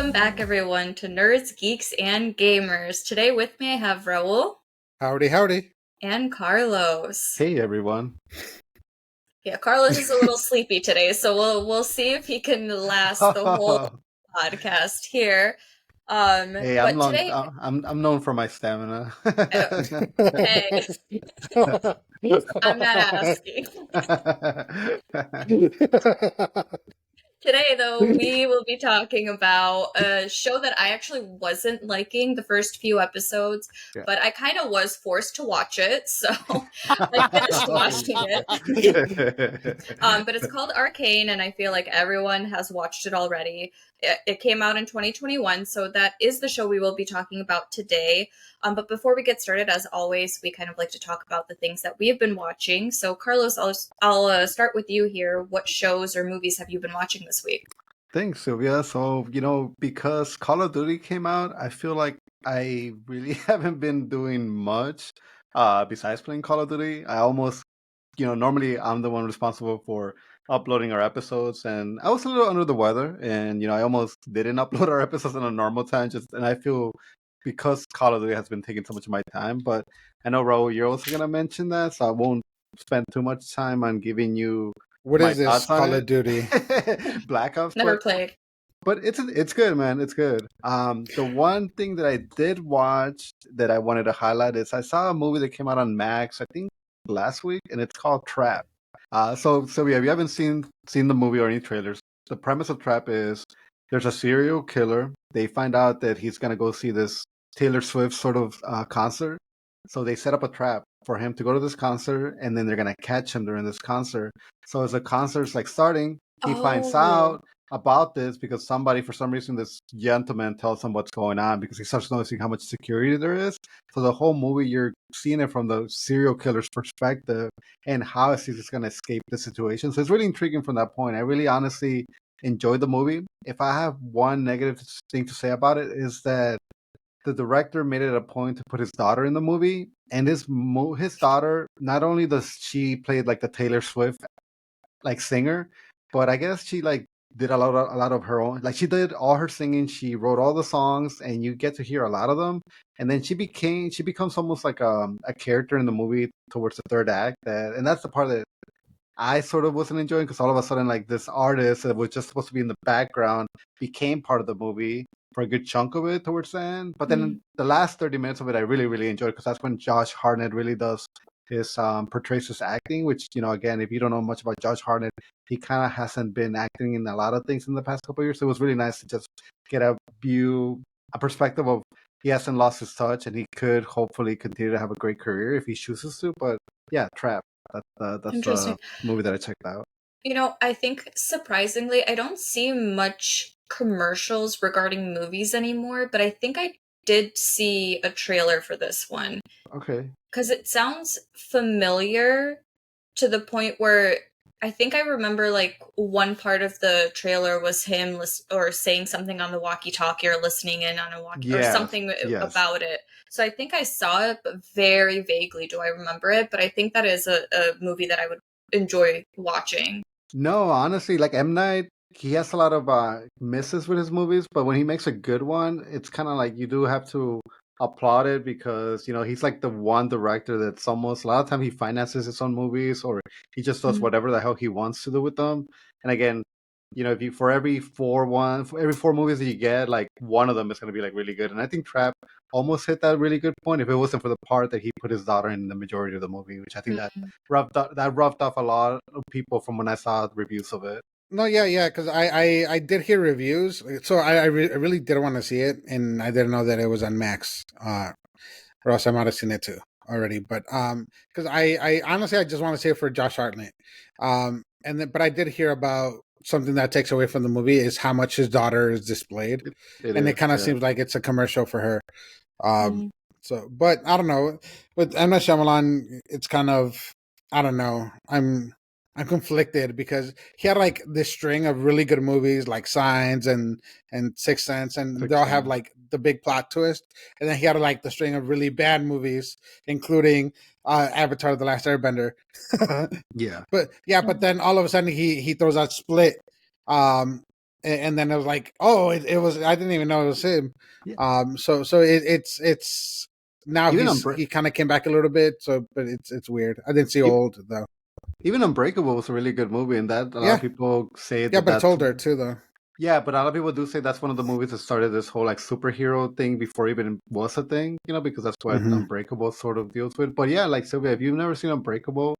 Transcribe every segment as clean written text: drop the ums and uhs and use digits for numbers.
Welcome back, everyone, to Nerds, Geeks, and Gamers. Today with me I have Raul Howdy, howdy. and Carlos. Hey, everyone. Yeah, Carlos is a little sleepy today, so we'll see if he can last the whole podcast here. Hey, but I'm long. today, I'm known for my stamina. hey, I'm not asking. Today, though, we will be talking about a show that I actually wasn't liking the first few episodes, but I kind of was forced to watch it, so I finished watching it. But it's called Arcane, and I feel like everyone has watched it already. It came out in 2021, so that is the show we will be talking about today. But before we get started, as always, we kind of like to talk about the things that we've been watching. So, Carlos, I'll start with you here. What shows or movies have you been watching this week? Thanks, Sylvia. So, because Call of Duty came out, I feel like I really haven't been doing much besides playing Call of Duty. I almost, normally I'm the one responsible for uploading our episodes, and I was a little under the weather, and, I almost didn't upload our episodes in a normal time, and I feel because Call of Duty has been taking so much of my time, but I know, Raul, you're also going to mention that, so I won't spend too much time on giving you What my is this? thoughts on Call it. of Duty. Black Ops. Never played. But it's good, man. It's good. The one thing that I did watch that I wanted to highlight is I saw a movie that came out on Max, I think last week, and it's called Trap. So yeah, if you haven't seen the movie or any trailers, the premise of Trap is there's a serial killer. They find out that he's gonna go see this Taylor Swift sort of concert. So they set up a trap for him to go to this concert, and then they're gonna catch him during this concert. So as the concert's like starting, he finds out about this because somebody, for some reason, this gentleman tells him what's going on because he starts noticing how much security there is. So the whole movie, you're seeing it from the serial killer's perspective and how is he just going to escape the situation. So it's really intriguing from that point. I really honestly enjoyed the movie. If I have one negative thing to say about it is that the director made it a point to put his daughter in the movie, and his daughter, not only does she play like the Taylor Swift like singer, but I guess she like did a lot of her own. Like she did all her singing. She wrote all the songs, and you get to hear a lot of them. And then she becomes almost like a character in the movie towards the third act. And that's the part that I sort of wasn't enjoying because all of a sudden, like this artist that was just supposed to be in the background became part of the movie for a good chunk of it towards the end. But then the last 30 minutes of it, I really, really enjoyed because that's when Josh Hartnett really does his portrays his acting, which, again, if you don't know much about Josh Hartnett, he kind of hasn't been acting in a lot of things in the past couple of years. So it was really nice to just get a perspective of he hasn't lost his touch and he could hopefully continue to have a great career if he chooses to. But yeah, Trap. That's the movie that I checked out. I think surprisingly, I don't see much commercials regarding movies anymore, but I think I did see a trailer for this one. Okay. Because it sounds familiar to the point where I think I remember like one part of the trailer was him saying something on the walkie-talkie or listening in on a walkie or something about it. So I think I saw it, but very vaguely do I remember it. But I think that is a movie that I would enjoy watching. No, honestly, like M. Night, he has a lot of misses with his movies, but when he makes a good one, it's kind of like you do have to applaud it because, he's like the one director that's almost, a lot of time he finances his own movies or he just does whatever the hell he wants to do with them. And again, if you, for every four movies that you get, like one of them is going to be like really good. And I think Trap almost hit that really good point if it wasn't for the part that he put his daughter in the majority of the movie, which I think that rubbed off a lot of people from when I saw the reviews of it. No, yeah, because I did hear reviews, so I really didn't want to see it, and I didn't know that it was on Max, or else I might have seen it too already. But because I honestly I just want to see it for Josh Hartnett, but I did hear about something that takes away from the movie is how much his daughter is displayed, it kind of seems like it's a commercial for her. So, but I don't know. With M. Night Shyamalan, it's kind of, I don't know. I'm conflicted because he had like this string of really good movies like Signs and Sixth Sense, and they all have like the big plot twist. And then he had like the string of really bad movies, including Avatar: The Last Airbender. Yeah. But then all of a sudden he throws out Split, and then it was like, oh, it was. I didn't even know it was him. Yeah. So it's now Even he kind of came back a little bit. So, but it's weird. I didn't see even, Old though. even Unbreakable was a really good movie, and that a lot Yeah, of people say yeah, that but it's that's older too though. yeah, but a lot of people do say that's one of the movies that started this whole like superhero thing before even it was a thing, because that's what Hmm. Unbreakable sort of deals with. But yeah, like Sylvia, if you've never seen Unbreakable,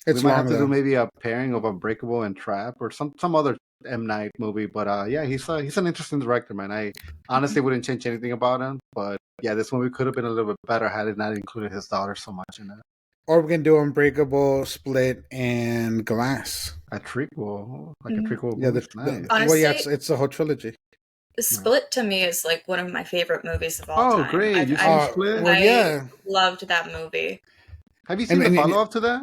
we It's might have long to do though. maybe a pairing of Unbreakable and Trap or some other M Night movie. But yeah, he's an interesting director, man. I honestly wouldn't change anything about him, but yeah, this movie could have been a little bit better had it not included his daughter so much in it. Or we can do Unbreakable, Split, and Glass. A trequel, like a Mhm. trequel Yeah, movie, nice. well, yeah, Honestly, it's the whole trilogy. Split to me is like one of my favorite movies of all Oh, time. great! You seen I've Split? Well, I yeah, loved that movie. Have you seen and, the and, follow and up to that,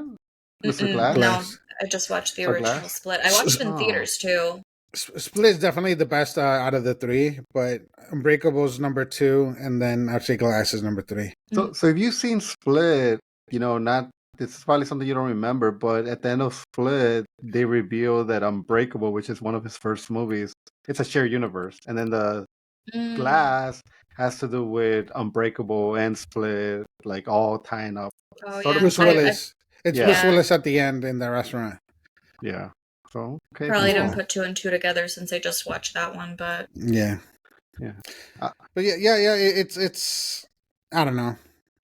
Mr. Glass? No, Glass. I just watched the Oh, original Glass. Split. I watched it in Oh. theaters too. Split is definitely the best out of the three, but Unbreakable is number 2, and then I'd say Glass is number 3. So if you've seen Split, not this is probably something you don't remember, but at the end of Split, they reveal that Unbreakable, which is one of his first movies, it's a shared universe, and then the Mm. Glass has to do with Unbreakable and Split, like all tying up. Oh Sort of yeah, Bruce Willis. It's Yeah. Bruce Willis at the end in the restaurant. Yeah. So okay, probably cool. didn't put 2 and 2 together since I just watched that one, but Yeah. Yeah. But yeah. It's I don't know,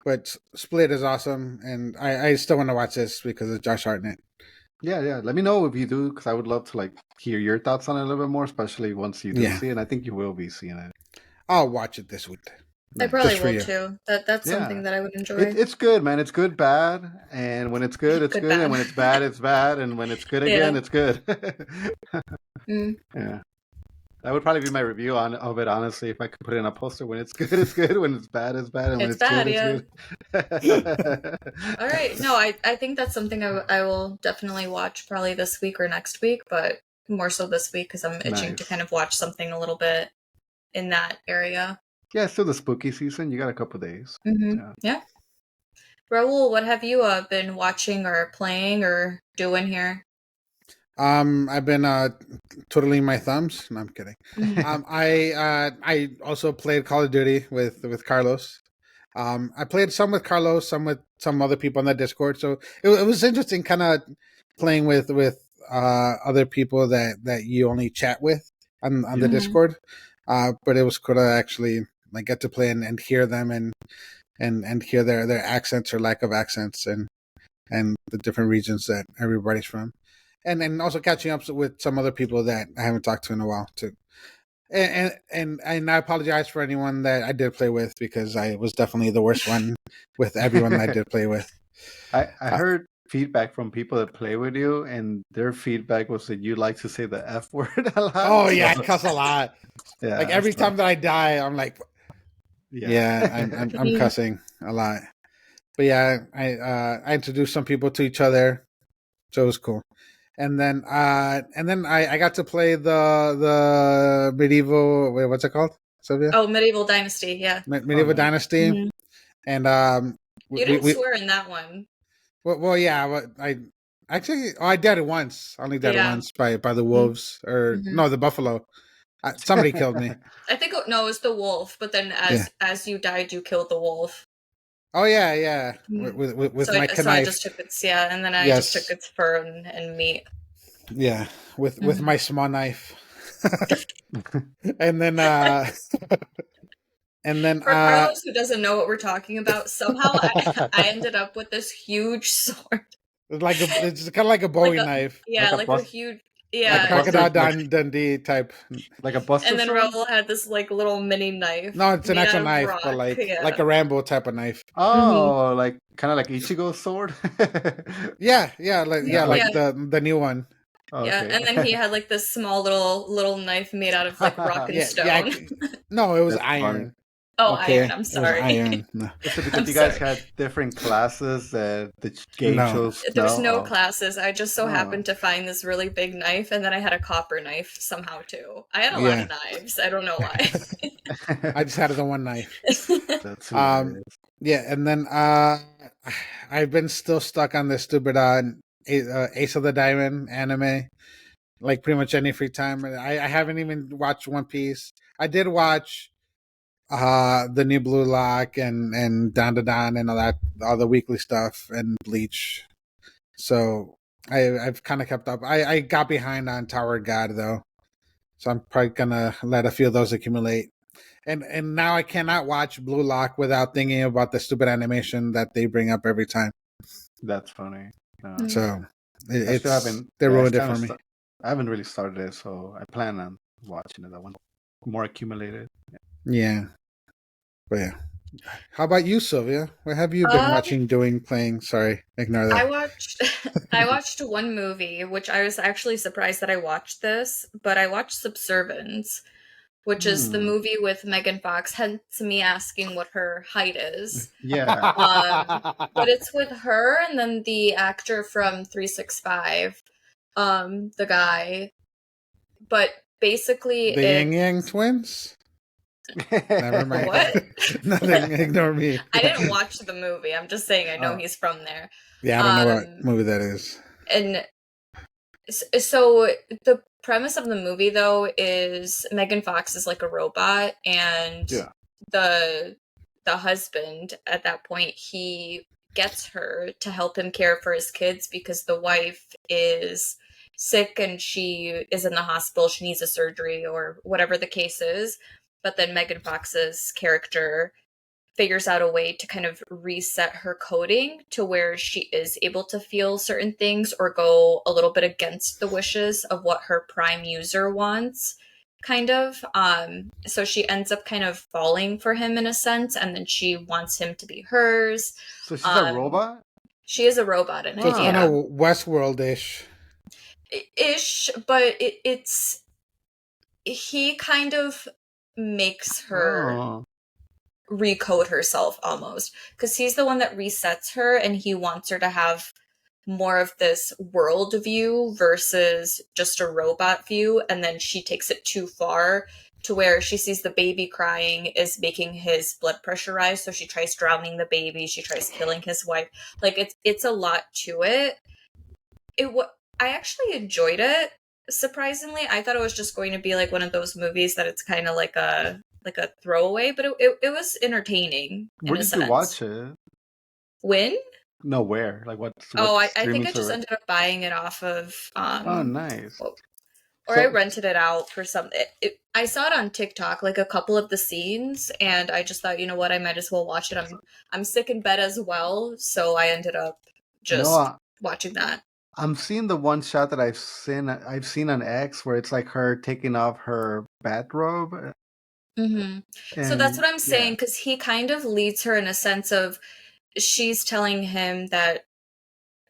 but Split is awesome, and I still want to watch this because of Josh Hartnett. Yeah. Let me know if you do, because I would love to like hear your thoughts on it a little bit more, especially once you do Yeah. see it. And I think you will be seeing it. I'll watch it this week. I probably Just for will you. too. That's Yeah. something that I would enjoy. It's good, man. It's good, bad, and when it's good, it's Good, good, bad. and when it's bad, it's bad, and when it's good Yeah. again, it's good. Mm. Yeah, that would probably be my review of it. Honestly, if I could put it in a poster, when it's good, it's good. When it's bad, it's bad, and when It's it's bad, good, it's good. All right. No, I think that's something I will definitely watch probably this week or next week, but more so this week because I'm itching to Nice. kind of watch something a little bit in that area. Yeah, it's still the spooky season. You got a couple days. Yeah. Raul, what have you been watching or playing or doing here? I've been twiddling my thumbs. No, I'm kidding. I also played Call of Duty with Carlos. I played some with Carlos, some with some other people on the Discord. So it was interesting, kind of playing with other people that you only chat with on the Mhm. Discord. But it was cool to actually like get to play and hear them and hear their accents or lack of accents and the different regions that everybody's from. And also catching up with some other people that I haven't talked to in a while too. And I apologize for anyone that I did play with because I was definitely the worst one with everyone that I did play with. I heard feedback from people that play with you, and their feedback was that you like to say the F word a lot. Oh yeah, I cuss a lot. Yeah, like every time that I die, I'm like, I'm cussing a lot. But yeah, I introduced some people to each other, so it was cool. And then I got to play the medieval. Wait, what's it called, Sylvia? Oh, Medieval Dynasty. Yeah. Medieval Dynasty. Mhm. And You didn't swear in that one. Well, yeah. I actually, I did it once. I only did it once by the wolves or no, the buffalo. Somebody killed me. I think it was the wolf, but then as you died, you killed the wolf. Oh yeah. With so my knife. So I just took its and then I just took its fur and meat. Yeah, with my small knife. and then for Carlos who doesn't know what we're talking about, somehow I ended up with this huge sword. It's kind of like a Bowie knife. Yeah, like a huge. Yeah, like Crocodile Dundee type. Like a buster. And then Raul had this like little mini knife. No, it's an actual knife, rock. but like a Rambo type of knife. Oh, like kind of like Ichigo's sword. yeah, like the new one. Oh, yeah, okay. and then he had like this small little knife made out of like rock and stone. No, it was That's iron. funny. Oh, okay. Iron. I'm sorry. Iron. No. Is it because you guys had different classes that the game shows? There's no classes. I just so happened to find this really big knife, and then I had a copper knife somehow too. I had a lot of knives. I don't know why. I just had the one knife. That's yeah, and then I've been still stuck on this stupid Ace of the Diamond anime. like pretty much any free time. I haven't even watched One Piece. I did watch the new Blue Lock and Don Da Don and all the weekly stuff and Bleach. So I've kind of kept up. I got behind on Tower of God though, so I'm probably gonna let a few of those accumulate. And now I cannot watch Blue Lock without thinking about the stupid animation that they bring up every time. That's funny. So I still haven't. they Yeah, ruined it for me. I haven't really started it, so I plan on watching it. That one more accumulated. Yeah, but yeah. How about you, Sylvia? What have you been watching, doing, playing? Sorry, ignore that. I watched one movie, which I was actually surprised that I watched this, but I watched Subservience, which is the movie with Megan Fox, hence me asking what her height is. Yeah. But it's with her and then the actor from 365, the guy. But basically the Yang Yang twins? Never mind. What? Nothing. Ignore me. I didn't watch the movie. I'm just saying I know he's from there. Yeah, I don't know what movie that is. And so the premise of the movie, though, is Megan Fox is like a robot, and the husband at that point, he gets her to help him care for his kids because the wife is sick and she is in the hospital. She needs a surgery or whatever the case is. But then Megan Fox's character figures out a way to kind of reset her coding to where she is able to feel certain things or go a little bit against the wishes of what her prime user wants, kind of. So she ends up kind of falling for him in a sense, and then she wants him to be hers. So she's a robot? She is a robot in it. So it's kind of Westworld-ish. Ish, but it's... He kind of makes her recode herself almost, because he's the one that resets her and he wants her to have more of this world view versus just a robot view, and then she takes it too far to where she sees the baby crying is making his blood pressure rise, so she tries drowning the baby, she tries killing his wife. Like it's a lot to it. I actually enjoyed it. Surprisingly, I thought it was just going to be like one of those movies that it's kind of like a throwaway, but it was entertaining. Where did you watch it? When? No, where? Like what? I think I just ended up buying it off of. Oh, nice. Or I rented it out for some. I saw it on TikTok, like a couple of the scenes, and I just thought, you know what, I might as well watch it. I'm sick in bed as well, so I ended up just watching that. I'm seeing the one shot that I've seen on X where it's like her taking off her bathrobe. Mm-hmm. So that's what I'm saying, because he kind of leads her in a sense of she's telling him that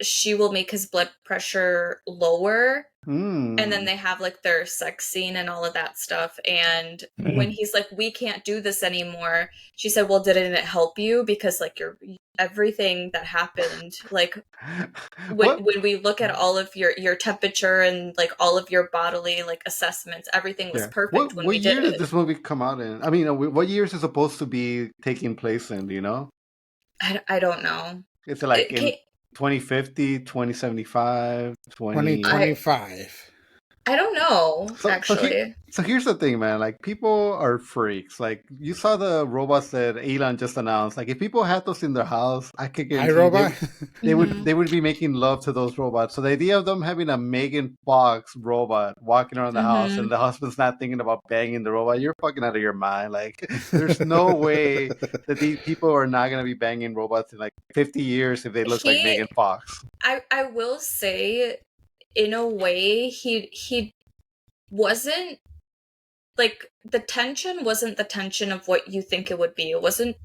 she will make his blood pressure lower. And then they have like their sex scene and all of that stuff. And when he's like, we can't do this anymore, she said, well, didn't it help you? Because like everything that happened, like when we look at all of your temperature and like all of your bodily like assessments, everything was perfect when we did it. What year did this movie come out in? I mean, what year is it supposed to be taking place in? Do you know? I don't know. It's like in 2050, 2075, 2025. I don't know, actually. So here's the thing, man. Like, people are freaks. Like, you saw the robots that Elon just announced. Like, if people had those in their house, I could guarantee they would be making love to those robots. So the idea of them having a Megan Fox robot walking around the house and the husband's not thinking about banging the robot, you're fucking out of your mind. Like, there's no way that these people are not going to be banging robots in like 50 years if they look like Megan Fox. I will say, in a way, he wasn't like, the tension wasn't the tension of what you think it would be. It wasn't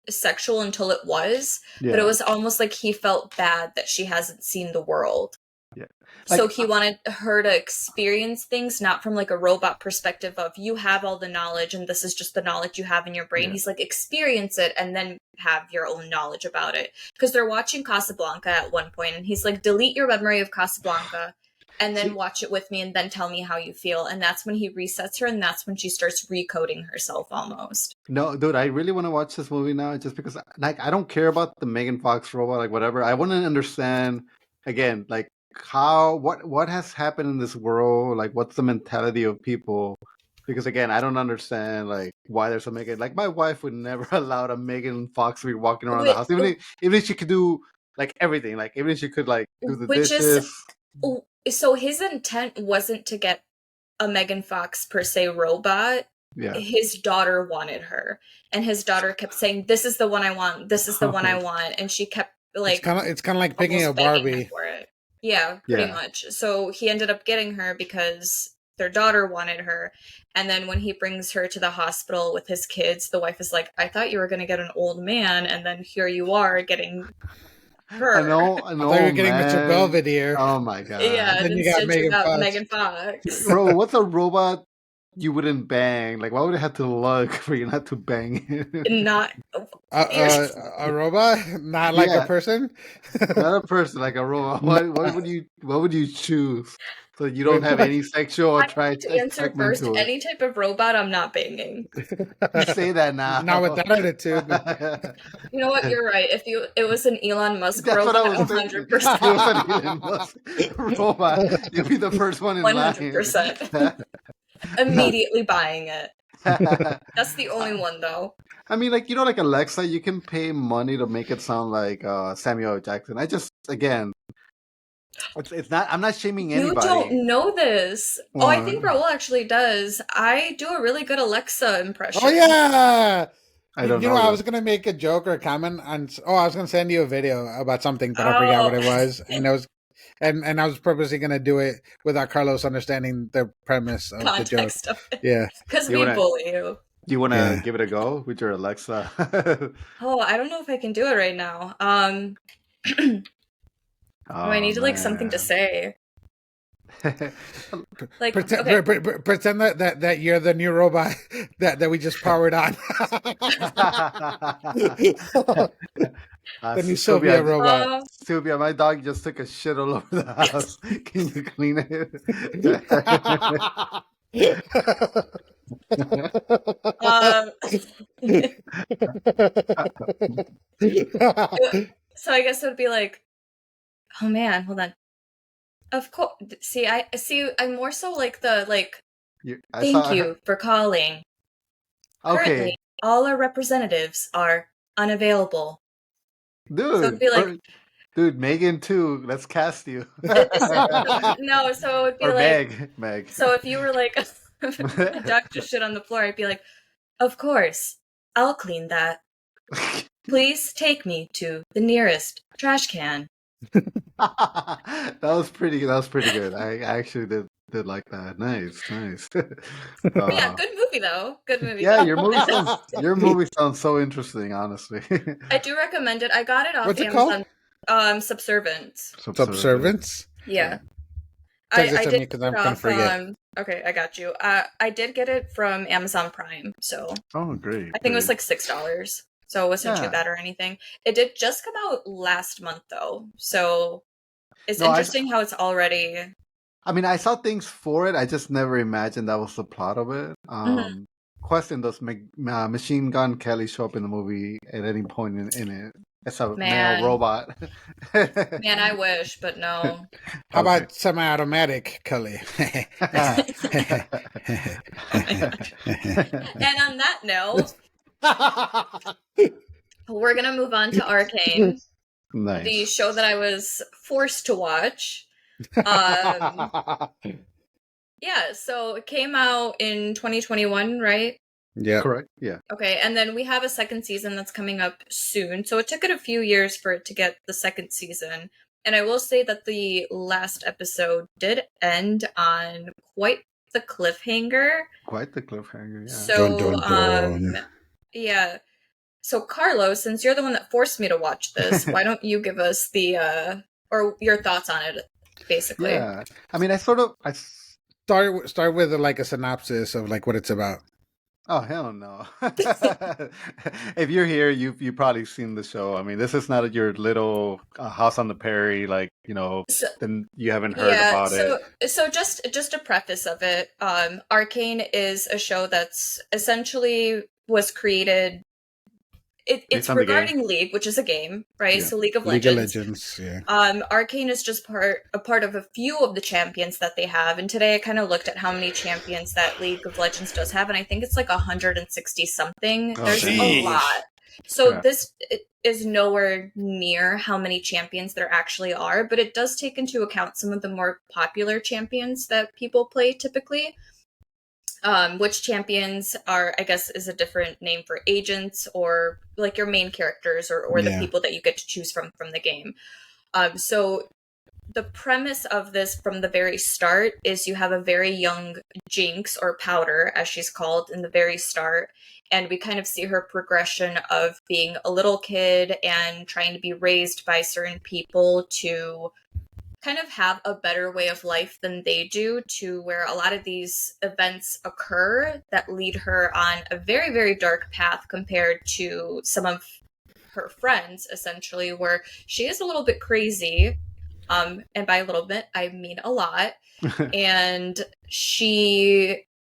sexual until it was, but it was almost like he felt bad that she hasn't seen the world. Yeah. So he wanted her to experience things not from like a robot perspective of you have all the knowledge and this is just the knowledge you have in your brain. He's like, experience it and then have your own knowledge about it. Because they're watching Casablanca at one point and he's like, delete your memory of Casablanca and then watch it with me and then tell me how you feel. And that's when he resets her and that's when she starts recoding herself almost. No, dude, I really want to watch this movie now just because like I don't care about the Megan Fox robot, like whatever. I want to understand again, like what has happened in this world? Like, what's the mentality of people? Because again, I don't understand like why there's a Megan. Like, my wife would never allow a Megan Fox to be walking around the house, even if she could do like everything. Like, even if she could like do the Which dishes. So his intent wasn't to get a Megan Fox per se robot. Yeah. His daughter wanted her, and his daughter kept saying, "This is the one I want. This is the one I want," and she kept like it's kind of like picking a almost begging Barbie. him for it. Yeah, pretty much. So he ended up getting her because their daughter wanted her. And then when he brings her to the hospital with his kids, the wife is like, "I thought you were going to get an old man, and then here you are getting her." I know, I thought you were getting Mr. Belvedere. Oh my god! Yeah, then and you got instead Megan Fox. Megan Fox. Bro, what's a robot you wouldn't bang? Like, why would it have to look for you not to bang it? Not a robot, not like a person. Not a person, like a robot. What would you choose? So you don't have any sexual attraction. To answer first, any type of robot I'm not banging. You say that now. Not with that attitude. You know what? You're right. If it was an Elon Musk That's robot, what I was 100%. It was an Elon Musk robot. You'll be the first one in 100%. Immediately buying it. That's the only one, though. I mean, like, like Alexa, you can pay money to make it sound like Samuel L. Jackson. It's not. I'm not shaming anybody. You don't know this. Oh, I think Raul actually does. I do a really good Alexa impression. Oh yeah. I don't know. I was gonna make a joke or a comment on. I was gonna send you a video about something, but I forgot what it was, and it was. And I was purposely gonna do it without Carlos understanding the premise of the joke. Of it. Yeah, because we bully you. Do you want to give it a go with your Alexa? I don't know if I can do it right now. I need like something to say. Like pretend that you're the new robot that we just powered on. The new Sylvia robot. Sylvia, my dog just took a shit all over the house. Can you clean it? So I guess it would be like, oh man, hold on. Of course. See, I'm more so like the thank you for calling. Okay. Currently, all our representatives are unavailable. Dude, so it'd be like, dude, Megan too. Let's cast you. No, so it'd be or like Meg. So if you were like dog just shit on the floor, I'd be like, of course, I'll clean that. Please take me to the nearest trash can. That was pretty good. I actually did like that. Nice. Yeah, good movie though. Good movie. Yeah, your movie sounds so interesting, honestly. I do recommend it. I got it off What's it Amazon. Called? Subservience. Yeah. I did because I'm gonna forget. Okay, I got you. I did get it from Amazon Prime, so. Oh, great! I think it was like $6, so it wasn't too bad or anything. It did just come out last month though, so it's interesting how it's already. I mean, I saw things for it. I just never imagined that was the plot of it. Question: does Machine Gun Kelly show up in the movie at any point in it? It's a male robot. Man, I wish, but no. How about semi-automatic, Kelly? And on that note, we're going to move on to Arcane. Nice. The show that I was forced to watch. Yeah, so it came out in 2021, right? Yeah. Correct. Yeah. Okay, and then we have a second season that's coming up soon. So it took it a few years for it to get the second season. And I will say that the last episode did end on quite the cliffhanger. Yeah. So, yeah. So Carlos, since you're the one that forced me to watch this, why don't you give us the or your thoughts on it, basically? Yeah. I mean, I start with like a synopsis of like what it's about. Oh, hell no. If you're here, you've probably seen the show. I mean, this is not your little house on the prairie, like, then you haven't heard about it. So just a preface of it, Arcane is a show that's essentially was created It's Based on the game. regarding League, which is a game, right? Yeah. So League of League of Legends. Legends, yeah. Arcane is just a part of a few of the champions that they have. And today I kind of looked at how many champions that League of Legends does have, and I think it's like 160 something. Oh, There's dang. a lot. So Yeah. this is nowhere near how many champions there actually are, but it does take into account some of the more popular champions that people play typically. Which champions are, I guess, is a different name for agents or like your main characters or the people that you get to choose from the game. So the premise of this from the very start is you have a very young Jinx, or Powder, as she's called, in the very start. And we kind of see her progression of being a little kid and trying to be raised by certain people to kind of have a better way of life than they do, to where a lot of these events occur that lead her on a very, very dark path compared to some of her friends, essentially, where she is a little bit crazy. And by a little bit, I mean a lot. And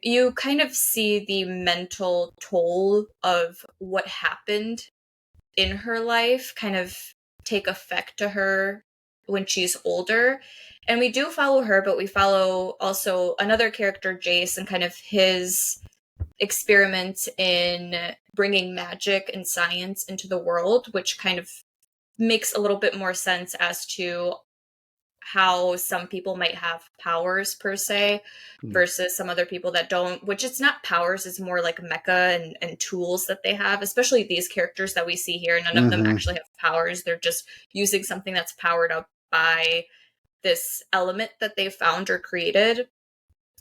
you kind of see the mental toll of what happened in her life kind of take effect to her when she's older. And we do follow her, but we follow also another character, Jace, and kind of his experiments in bringing magic and science into the world, which kind of makes a little bit more sense as to how some people might have powers per se versus some other people that don't, which it's not powers, it's more like mecha and tools that they have, especially these characters that we see here. None of them actually have powers. They're just using something that's powered up by this element that they found or created.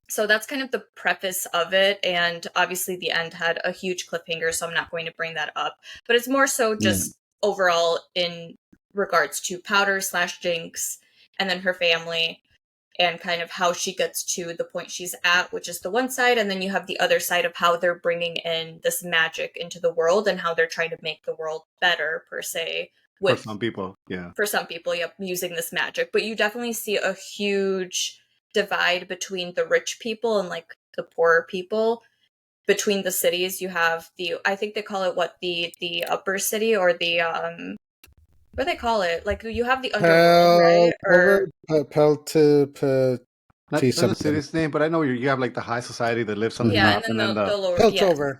So that's kind of the preface of it. And obviously the end had a huge cliffhanger, so I'm not going to bring that up. But it's more so just overall in regards to Powder / Jinx and then her family and kind of how she gets to the point she's at, which is the one side. And then you have the other side of how they're bringing in this magic into the world and how they're trying to make the world better, per se. For some people, using this magic. But you definitely see a huge divide between the rich people and like the poorer people. Between the cities, you have I think they call it the upper city, or the what do they call it? Like you have the underworld, right? Or That's the city's name, but I know you have like the high society that lives on the top, and then the lower Piltover.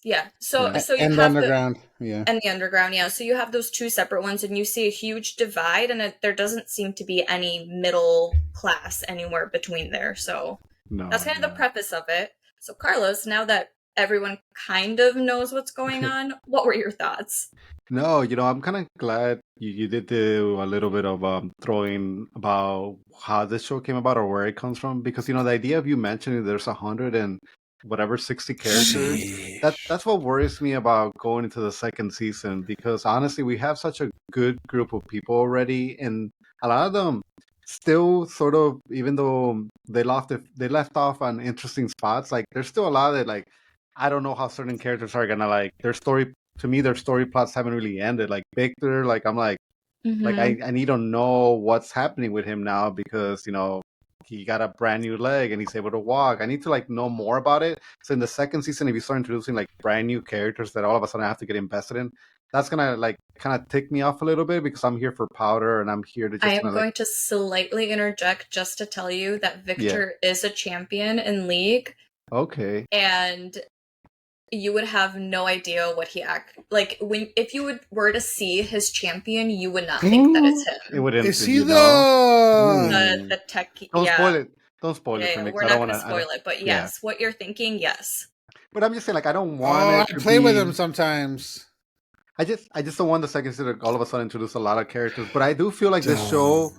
Yeah. So you and have the underground. And the underground, So you have those two separate ones, and you see a huge divide, and there doesn't seem to be any middle class anywhere between there. So that's kind of the preface of it. So Carlos, now that everyone kind of knows what's going on, what were your thoughts? No, I'm kind of glad you did do a little bit of throwing about how this show came about or where it comes from, because the idea of you mentioning there's 100 and whatever 60 characters, that's what worries me about going into the second season, because honestly we have such a good group of people already, and a lot of them still sort of, even though they left off on interesting spots, like there's still a lot that, like, I don't know how certain characters are gonna, like, their story plots haven't really ended. Like Victor, like I'm like I need to know what's happening with him now, because he got a brand new leg and he's able to walk. I need to like know more about it. So in the second season, if you start introducing like brand new characters that all of a sudden I have to get invested in, that's gonna like kind of tick me off a little bit, because I'm here for Powder and I'm here to just. I am going to slightly interject just to tell you that Victor is a champion in League. Okay. And you would have no idea what he like. If you were to see his champion, you would not think that it's him. It wouldn't. Is he though? The tech? Don't spoil it. Don't spoil it for me. We're not going to spoil it, but yes, what you're thinking, yes. But I'm just saying, like, I don't want. I play with him sometimes. I just don't want the second season to all of a sudden introduce a lot of characters. But I do feel like this show,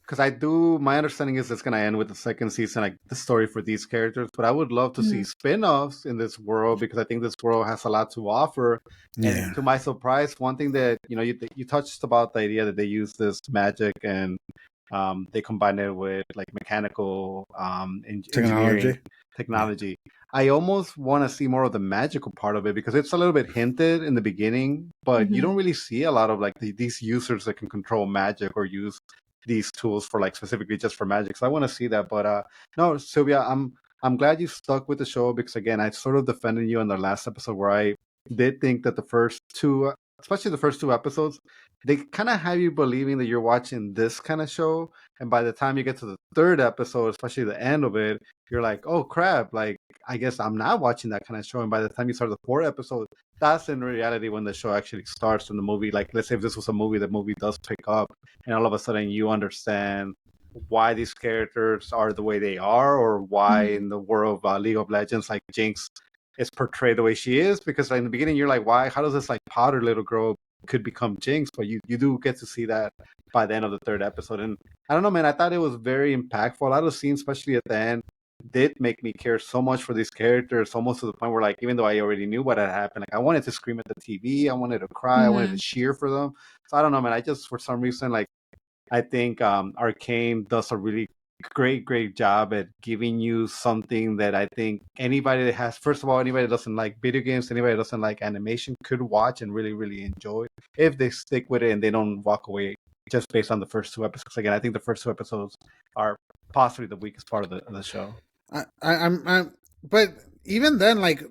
because my understanding is it's going to end with the second season, like the story for these characters. But I would love to see spin-offs in this world, because I think this world has a lot to offer. Yeah. And to my surprise, one thing that, you touched about the idea that they use this magic and they combine it with like mechanical technology. I almost want to see more of the magical part of it, because it's a little bit hinted in the beginning, but you don't really see a lot of like these users that can control magic or use these tools for like specifically just for magic. So I want to see that. But no, Sylvia, I'm glad you stuck with the show, because again, I sort of defended you in the last episode where I did think that the first 2 especially the first two episodes, they kind of have you believing that you're watching this kind of show. And by the time you get to the third episode, especially the end of it, you're like, oh crap, like I guess I'm not watching that kind of show. And by the time you start the fourth episode, that's in reality when the show actually starts in the movie. Like, let's say if this was a movie, the movie does pick up, and all of a sudden you understand why these characters are the way they are, or why in the world of League of Legends, like Jinx is portrayed the way she is. Because like, in the beginning, you're like, why? How does this like powder little girl could become Jinx? But you do get to see that by the end of the third episode. And I don't know, man. I thought it was very impactful. A lot of scenes, especially at the end, did make me care so much for these characters, almost to the point where, like, even though I already knew what had happened, like I wanted to scream at the TV, I wanted to cry, I wanted to cheer for them. So I don't know, man. I just, for some reason, like, I think Arcane does a really great job at giving you something that I think anybody that has, first of all, anybody that doesn't like video games, anybody that doesn't like animation could watch and really enjoy if they stick with it and they don't walk away just based on the first two episodes. Again, I think the first two episodes are possibly the weakest part of the show. But even then, like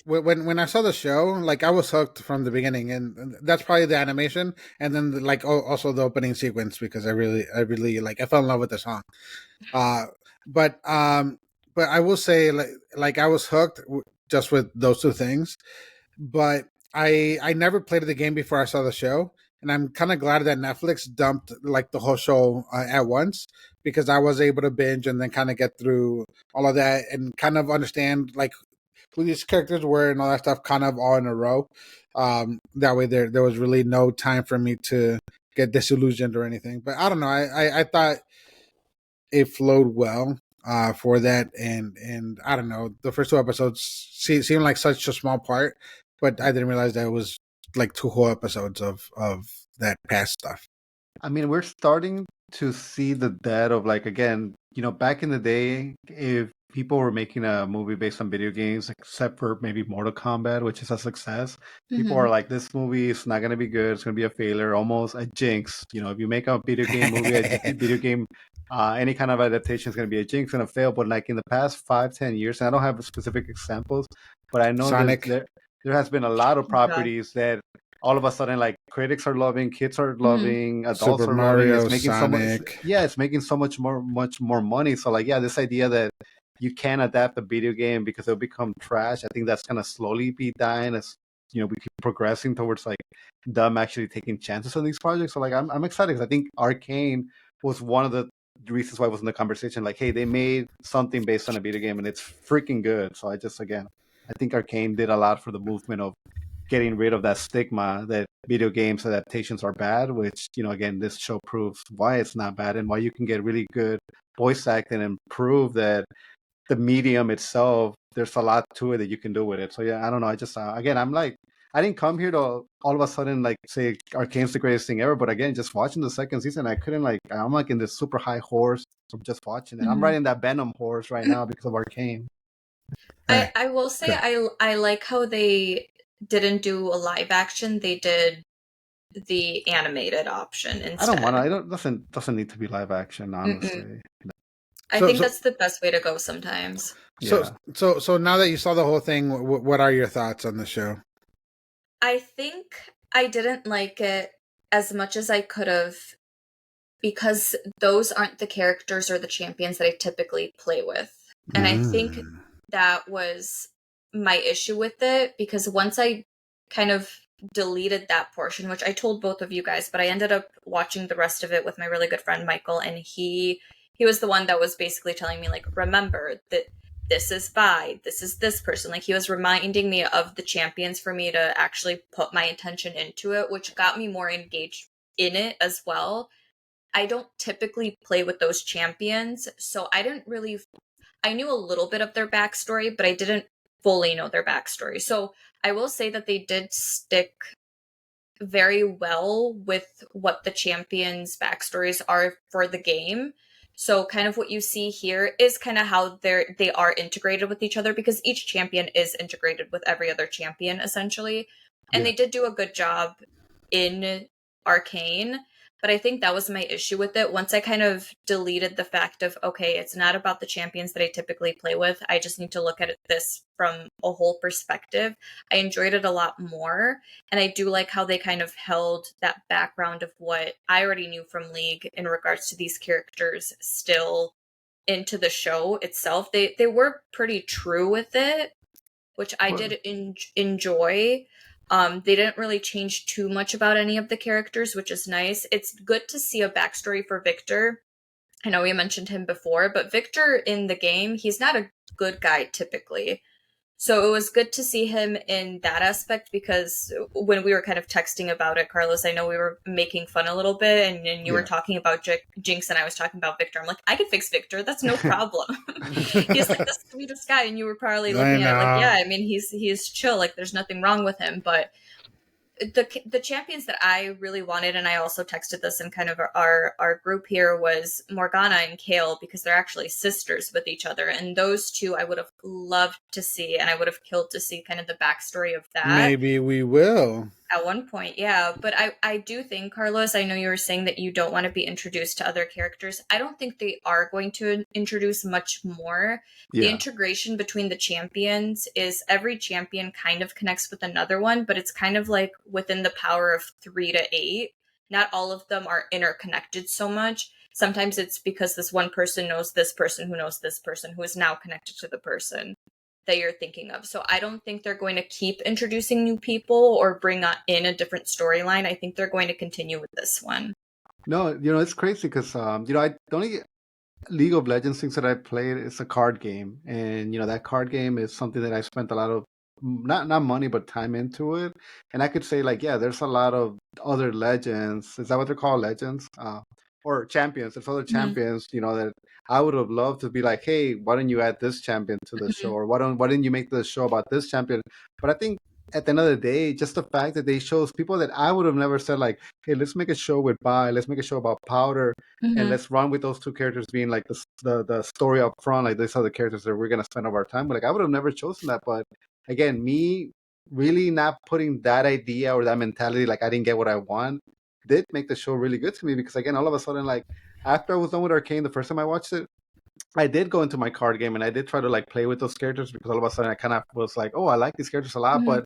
when I saw the show, like I was hooked from the beginning, and that's probably the animation, and then like also the opening sequence, because I really like, I fell in love with the song. Uh, but I will say, like I was hooked just with those two things. But I never played the game before I saw the show, and I'm kind of glad that Netflix dumped like the whole show at once, because I was able to binge and then kind of get through all of that and kind of understand like who these characters were and all that stuff kind of all in a row. That way there was really no time for me to get disillusioned or anything. But I don't know. I thought it flowed well for that, and I don't know. The first two episodes seemed like such a small part, but I didn't realize that it was like two whole episodes of that past stuff. I mean, we're starting to see the death of, like, again, back in the day, if people were making a movie based on video games, except for maybe Mortal Kombat, which is a success, people are like, this movie is not going to be good. It's going to be a failure, almost a jinx. If you make a video game movie, a video game, any kind of adaptation is going to be a jinx, going to fail. But like in the past 5-10 years, and I don't have specific examples, but I know Sonic. that there has been a lot of properties that all of a sudden, like, critics are loving, kids are loving, adults Super are Mario, loving. It's making Sonic. it's making so much more money. So like, yeah, this idea that you can adapt a video game because it'll become trash, I think that's gonna slowly be dying as we keep progressing towards like them actually taking chances on these projects. So like, I'm excited because I think Arcane was one of the reasons why it was in the conversation. Like, hey, they made something based on a video game and it's freaking good. So I think Arcane did a lot for the movement of getting rid of that stigma that video games adaptations are bad, which, again, this show proves why it's not bad and why you can get really good voice acting and prove that the medium itself, there's a lot to it that you can do with it. So yeah, I don't know. I just, again, I'm like, I didn't come here to all of a sudden like say Arcane's the greatest thing ever, but again, just watching the second season, I couldn't, like, I'm like in this super high horse from just watching it. I'm riding that Venom horse right now because of Arcane. I will say I like how they didn't do a live action. They did the animated option instead. I don't want to. Doesn't need to be live action, honestly. I think that's the best way to go sometimes. So now that you saw the whole thing, what are your thoughts on the show? I think I didn't like it as much as I could have, because those aren't the characters or the champions that I typically play with. And I think that was my issue with it, because once I kind of deleted that portion, which I told both of you guys, but I ended up watching the rest of it with my really good friend Michael, and he was the one that was basically telling me, like, remember that this is Vi, this is this person. Like, he was reminding me of the champions for me to actually put my attention into it, which got me more engaged in it as well. I don't typically play with those champions, so I knew a little bit of their backstory, but I didn't fully know their backstory. So I will say that they did stick very well with what the champions' backstories are for the game. So kind of what you see here is kind of how they are integrated with each other, because each champion is integrated with every other champion, essentially. And they did do a good job in Arcane. But I think that was my issue with it. Once I kind of deleted the fact of, okay, it's not about the champions that I typically play with. I just need to look at this from a whole perspective. I enjoyed it a lot more. And I do like how they kind of held that background of what I already knew from League in regards to these characters still into the show itself. They were pretty true with it, which I did enjoy. They didn't really change too much about any of the characters, which is nice. It's good to see a backstory for Victor. I know we mentioned him before, but Victor in the game, he's not a good guy typically. So it was good to see him in that aspect, because when we were kind of texting about it, Carlos, I know we were making fun a little bit, and you were talking about Jinx and I was talking about Victor. I'm like, I could fix Victor. That's no problem. He's like the sweetest guy, and you were probably looking at it like, yeah, I mean, he's chill. Like, there's nothing wrong with him, but the champions that I really wanted, and I also texted this in kind of our group here, was Morgana and Kale, because they're actually sisters with each other, and those two I would have loved to see, and I would have killed to see kind of the backstory of that. Maybe we will. At one point, yeah. But I do think, Carlos, I know you were saying that you don't want to be introduced to other characters. I don't think they are going to introduce much more. The integration between the champions is every champion kind of connects with another one, but it's kind of like within the power of 3 to 8. Not all of them are interconnected so much. Sometimes it's because this one person knows this person who knows this person who is now connected to the person that you're thinking of. So I don't think they're going to keep introducing new people or bring in a different storyline. I think they're going to continue with this one. No, it's crazy because the only League of Legends things that I played is a card game, and that card game is something that I spent a lot of not money but time into it. And I could say, like, yeah, there's a lot of other legends. Is that what they're called, legends? Or champions? There's other champions, that I would have loved to be like, hey, why don't you add this champion to the show, or why didn't you make the show about this champion? But I think at the end of the day, just the fact that they chose people that I would have never said, like, hey, let's make a show with Vi, let's make a show about Powder, and let's run with those two characters being like the story up front, like these are the characters that we're gonna spend our time with. Like, I would have never chosen that. But again, me really not putting that idea or that mentality, like I didn't get what I want, did make the show really good to me, because again, all of a sudden, like, after I was done with Arcane the first time I watched it, I did go into my card game and I did try to like play with those characters, because all of a sudden I kind of was like, oh, I like these characters a lot, but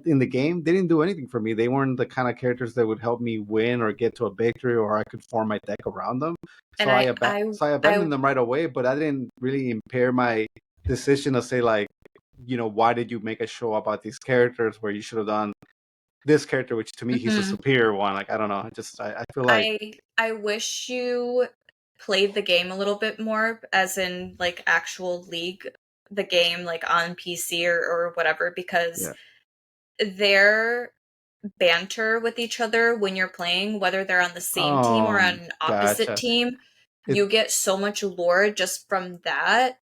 in the game they didn't do anything for me. They weren't the kind of characters that would help me win or get to a victory, or I could form my deck around them. So I abandoned them right away, but I didn't really impair my decision to say, like, why did you make a show about these characters where you should have done this character, which to me he's a superior one. Like, I don't know, I feel like I wish you played the game a little bit more, as in like actual League, the game, like on PC or whatever, because their banter with each other when you're playing, whether they're on the same team or on an opposite team, you get so much lore just from that.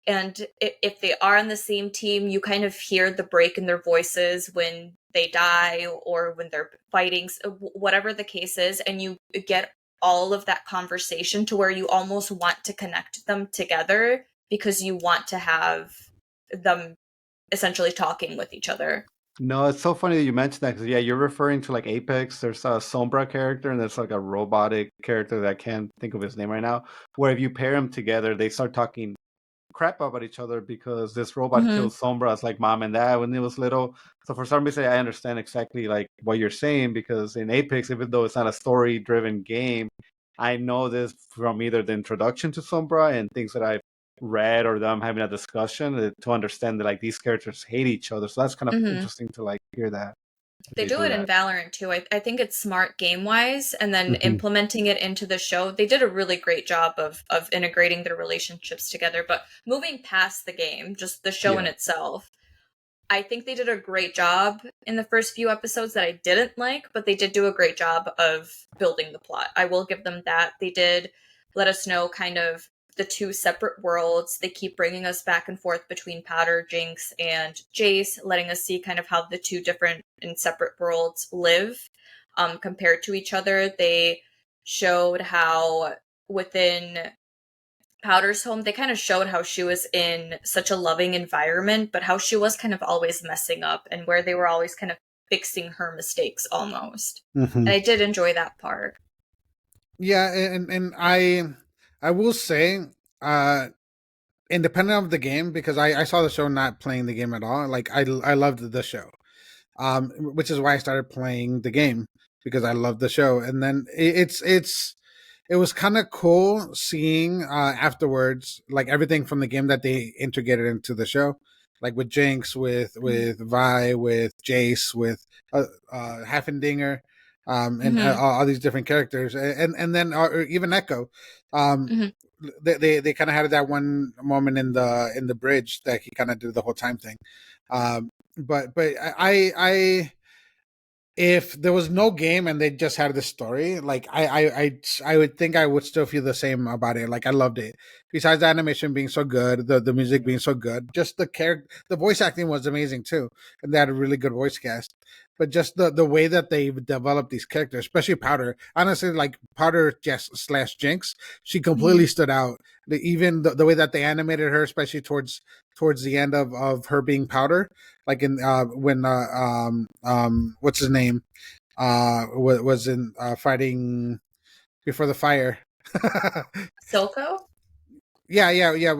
And if they are on the same team, you kind of hear the break in their voices when they die or when they're fighting, whatever the case is, and you get all of that conversation to where you almost want to connect them together, because you want to have them essentially talking with each other. No, it's so funny that you mentioned that, because you're referring to like Apex. There's a Sombra character, and there's like a robotic character that I can't think of his name right now, where if you pair them together, they start talking crap about each other because this robot killed Sombra's like mom and dad when he was little. So for some reason, I understand exactly like what you're saying, because in Apex, even though it's not a story-driven game, I know this from either the introduction to Sombra and things that I've read or them having a discussion to understand that like these characters hate each other. So that's kind of interesting to like hear that. They do it in Valorant too. I think it's smart game-wise, and then implementing it into the show. They did a really great job of integrating their relationships together. But moving past the game, just the show in itself, I think they did a great job in the first few episodes that I didn't like, but they did do a great job of building the plot. I will give them that. They did let us know kind of the two separate worlds. They keep bringing us back and forth between Powder, Jinx, and Jace, letting us see kind of how the two different and separate worlds live compared to each other. They showed how within Powder's home, they kind of showed how she was in such a loving environment, but how she was kind of always messing up, and where they were always kind of fixing her mistakes almost. And I did enjoy that part. Yeah, and I will say, uh, independent of the game, because I saw the show not playing the game at all. Like I loved the show, which is why I started playing the game because I loved the show. And then it was kind of cool seeing afterwards like everything from the game that they integrated into the show, like with Jinx, with Vi, with Jace, with Halfendinger, and Mm-hmm. all these different characters, and then even Echo. Um, Mm-hmm. they kind of had that one moment in the bridge that he kind of did the whole time thing. But I if there was no game and they just had the story, like I would think I would still feel the same about it. Like I loved it. Besides the animation being so good, the music being so good, just the voice acting was amazing too, and they had a really good voice cast. But just the way that they developed these characters, especially Powder, honestly, like Powder just slash Jinx, she Mm-hmm. completely stood out. Even the way that they animated her, especially towards the end of her being Powder, like in when what's his name was in fighting before the fire. Silco? Yeah. Yoko, yeah.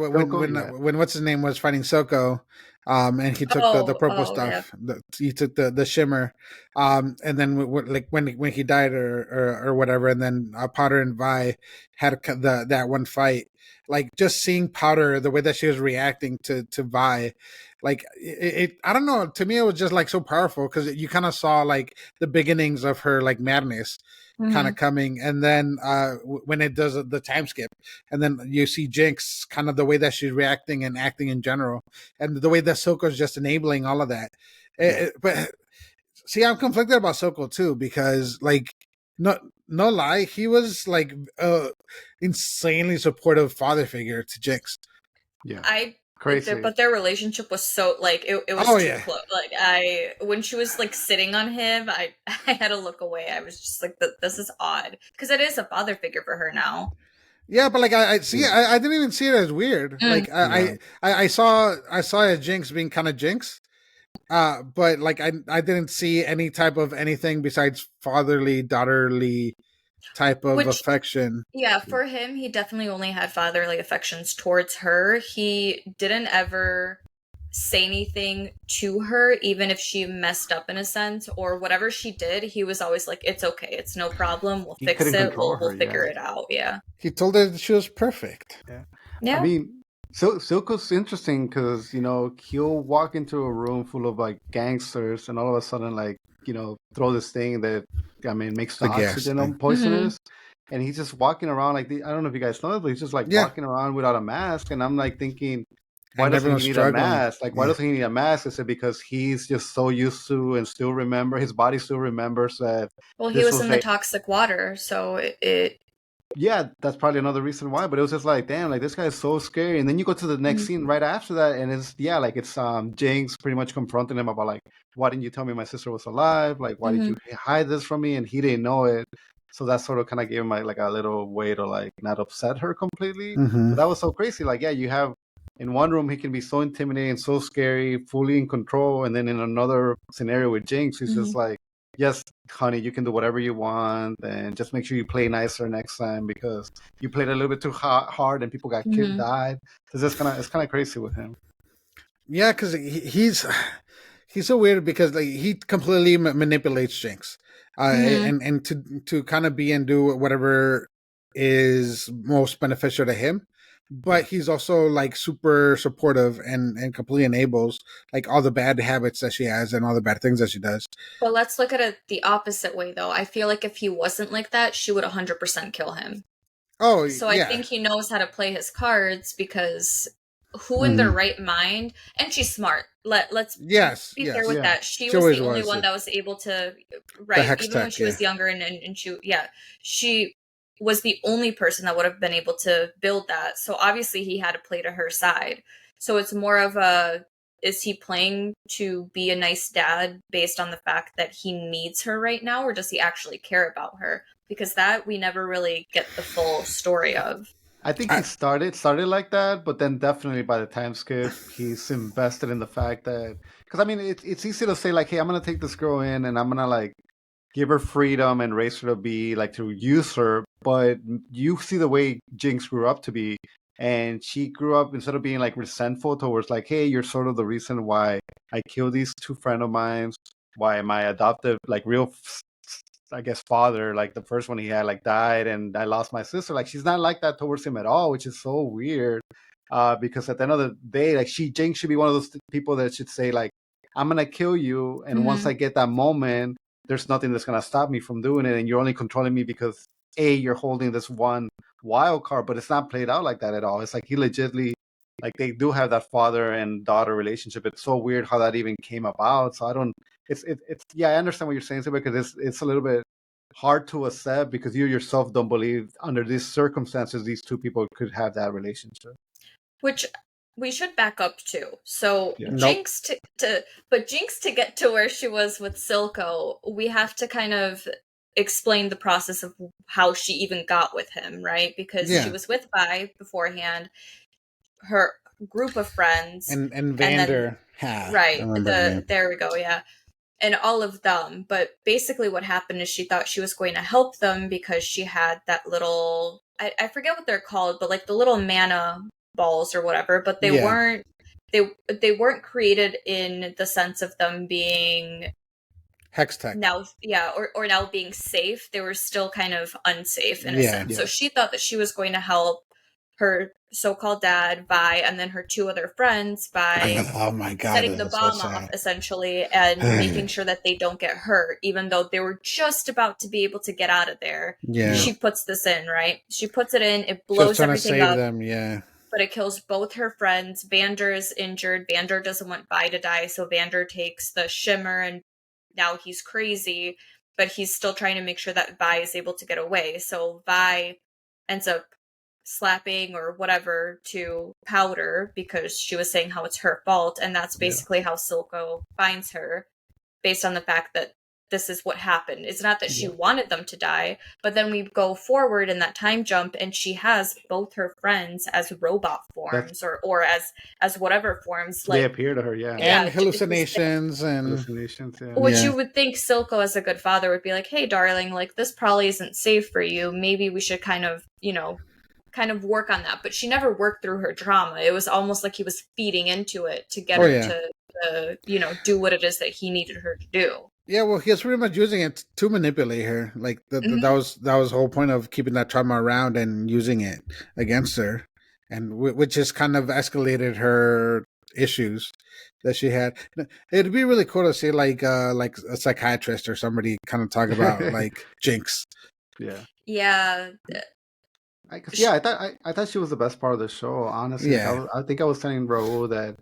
When what's his name was fighting Soko, and he took the purple Oh, yeah. stuff. He took the shimmer, and then like when he died or whatever, and then Potter and Vi had that one fight. Like just seeing Powder, the way that she was reacting to Vi, like I don't know. To me, it was just like so powerful because you kind of saw like the beginnings of her like madness kind Mm-hmm. of coming, and then when it does the time skip, and then you see Jinx, kind of the way that she's reacting and acting in general, and the way that Soko's just enabling all of that. Yeah. But see, I'm conflicted about Soko too because, like, no lie, he was like insanely supportive father figure to Jinx. Yeah. I Crazy. but their relationship was so like it was Oh too yeah, close. Like when she was like sitting on him, I had to look away. I was just like, this is odd because it is a father figure for her now. yeah, but like I see, Yeah. I didn't even see it as weird. Mm. Like Yeah. I saw a Jinx being kind of Jinx. But like I didn't see any type of anything besides fatherly daughterly type of Which affection. yeah, for him, he definitely only had fatherly affections towards her. He didn't ever say anything to her, even if she messed up in a sense or whatever she did. He was always like, "It's okay, it's no problem. We'll He fix couldn't it. control We'll her. figure Yeah. it out." Yeah, He told her that she was perfect. Yeah. I yeah. mean, Silco's interesting because he'll walk into a room full of like gangsters, and all of a sudden, like throw this thing that makes the The gas oxygen thing. Mm-hmm. poisonous, and he's just walking around like I don't know if you guys know this, but he's just like Yeah, walking around without a mask, and I'm like thinking, why and doesn't he everyone's need a struggling. mask? Like, why Yeah, doesn't he need a mask? Is it because he's just so used to and still remember his body still remembers that Well, he this was was in the toxic water, so it yeah, that's probably another reason why. But it was just like, damn, like this guy is so scary. And then you go to the next Mhm. scene right after that, and it's Jinx pretty much confronting him about like, why didn't you tell me my sister was alive? Like, why did you Mhm. hide this from me? And he didn't know it. So that sort of kind of gave him like a little way to like not upset her completely. mm-hmm. But that was so crazy. Like, yeah, you have in one room he can be so intimidating, so scary, fully in control, and then in another scenario with Jinx, he's just Mhm. like, yes, honey, you can do whatever you want, and just make sure you play nicer next time because you played a little bit too hard and people got killed, Mhm. died. So it's kind of crazy with him. Yeah, because he's so weird because like he completely manipulates Jinx, Mhm. and to kind of be and do whatever is most beneficial to him. But Yeah, he's also like super supportive and completely enables like all the bad habits that she has and all the bad things that she does. But let's look at it the opposite way, though. I feel like if he wasn't like that, she would 100% kill him. Oh So I yeah, think he knows how to play his cards because who in their mm-hmm. right mind, and she's smart. Let's be fair with Yes, yeah, that. She she was the always only was one that was able to, the right, hex even when tech. she Yeah, was younger and she, yeah, she was the only person that would have been able to build that. So obviously he had to play to her side. So it's more of a, is he playing to be a nice dad based on the fact that he needs her right now, or does he actually care about her? Because that we never really get the full story of. I think he I, started like that, but then definitely by the time skip, he's invested in the fact that because I mean it's easy to say like, hey, I'm gonna take this girl in and I'm gonna like give her freedom and raise her to be like to use her. But you see the way Jinx grew up to be, and she grew up instead of being like resentful towards like, hey, you're sort of the reason why I killed these two friends of mine, why my adoptive like real I guess father, like the first one he had, like died, and I lost my sister. Like she's not like that towards him at all, which is so weird. Because at the end of the day, like Jinx should be one of those people that should say like, I'm gonna kill you, and once I get that moment, there's nothing that's gonna stop me from doing it, and you're only controlling me because you're holding this one wild card, but it's not played out like that at all. It's like he legitimately, like they do have that father and daughter relationship. It's so weird how that even came about. So I don't. It's yeah, I understand what you're saying, because it's a little bit hard to accept because you yourself don't believe under these circumstances these two people could have that relationship. Which we should back up to. So Jinx Jinx to get to where she was with Silco, we have to kind of explain the process of how she even got with him, right? Because she was with Vi beforehand, her group of friends, and Vander, right? There we go, yeah. And all of them, but basically what happened is she thought she was going to help them because she had that little, I forget what they're called, but like the little mana balls or whatever, but they weren't weren't created in the sense of them being Hextech now, or now being safe. They were still kind of unsafe in a sense. So she thought that she was going to help her so-called dad, Vi, and then her two other friends by setting the bomb off, essentially, and making sure that they don't get hurt, even though they were just about to be able to get out of there. She puts this in, right? She puts it in, it blows everything up. But it kills both her friends. Vander is injured. Vander doesn't want Vi to die, so Vander takes the shimmer, and now he's crazy, but he's still trying to make sure that Vi is able to get away. So Vi ends up slapping or whatever to Powder because she was saying how it's her fault, and that's basically how Silco finds her, based on the fact that this is what happened. It's not that she wanted them to die, but then we go forward in that time jump and she has both her friends as robot forms or as whatever forms, like they appear to her, and hallucinations which you would think Silco as a good father would be like, hey darling, like this probably isn't safe for you, maybe we should kind of work on that. But she never worked through her trauma. It was almost like he was feeding into it to get her to do what it is that he needed her to do. Yeah, well, he was pretty much using it to manipulate her. Like that was the whole point of keeping that trauma around and using it against her, and which just kind of escalated her issues that she had. It'd be really cool to see like a psychiatrist or somebody kind of talk about like Jinx. Yeah. I thought she was the best part of the show. Honestly, I think I was telling Raul that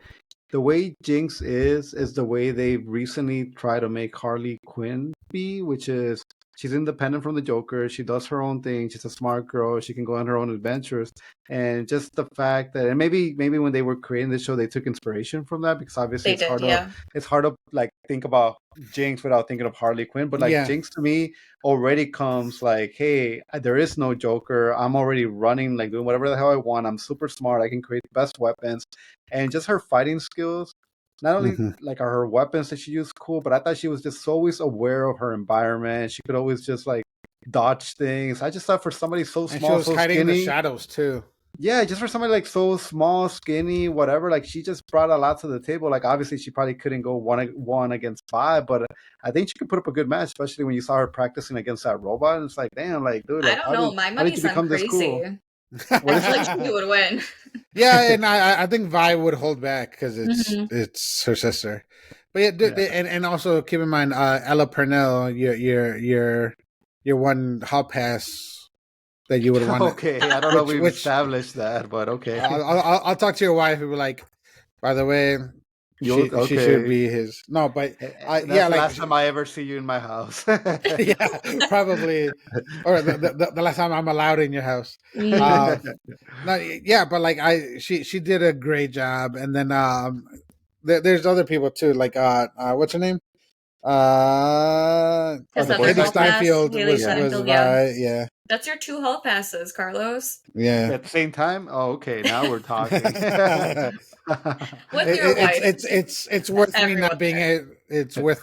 the way Jinx is the way they recently try to make Harley Quinn be, which is she's independent from the Joker. She does her own thing. She's a smart girl. She can go on her own adventures. And just the fact that, and maybe when they were creating this show, they took inspiration from that, because obviously it's hard to like think about Jinx without thinking of Harley Quinn. But like Jinx to me already comes like, hey, there is no Joker. I'm already running, like doing whatever the hell I want. I'm super smart. I can create the best weapons. And just her fighting skills, not only like are her weapons that she used cool, but I thought she was just always aware of her environment. She could always just like dodge things. I just thought for somebody so small, and she was hiding in the shadows too. Yeah, just for somebody like so small, skinny, whatever, like she just brought a lot to the table. Like obviously she probably couldn't go one against 5, but I think she could put up a good match, especially when you saw her practicing against that robot. And it's like, damn, like dude, like, I don't know. My money's on Crazy. Cool? I feel like she would win. Yeah, and I think Vi would hold back because it's her sister. But and also keep in mind, Ella Purnell, your one hall pass that you would want. Okay, I don't know if we've established that, but okay. I'll talk to your wife and be like, by the way, she should be his. No, but that's the last time I ever see you in my house. Yeah, probably, or the last time I'm allowed in your house. But like she did a great job, and then there's other people too, like what's her name? Haley Steinfeld was yeah. That's your 2 hall passes, Carlos. Yeah. At the same time? Oh, okay. Now we're talking. With your wife. It's worth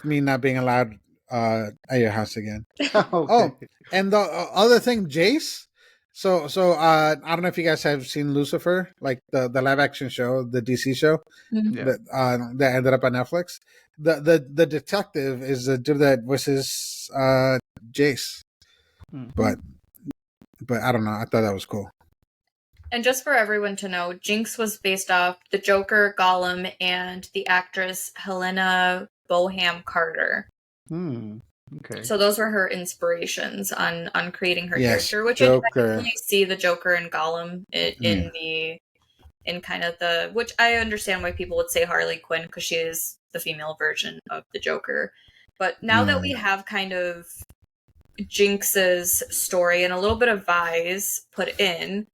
me not being allowed at your house again. Okay. Oh, and the other thing, Jace. So I don't know if you guys have seen Lucifer, like the live action show, the DC show Yeah. that ended up on Netflix. The detective is the dude that voices Jace, but I don't know. I thought that was cool. And just for everyone to know, Jinx was based off the Joker, Gollum, and the actress Helena Bonham Carter. Okay. So those were her inspirations on creating her character, which Joker. I definitely see the Joker and Gollum in kind of the, which I understand why people would say Harley Quinn because she is the female version of the Joker. But now that we have kind of Jinx's story and a little bit of Vi's put in,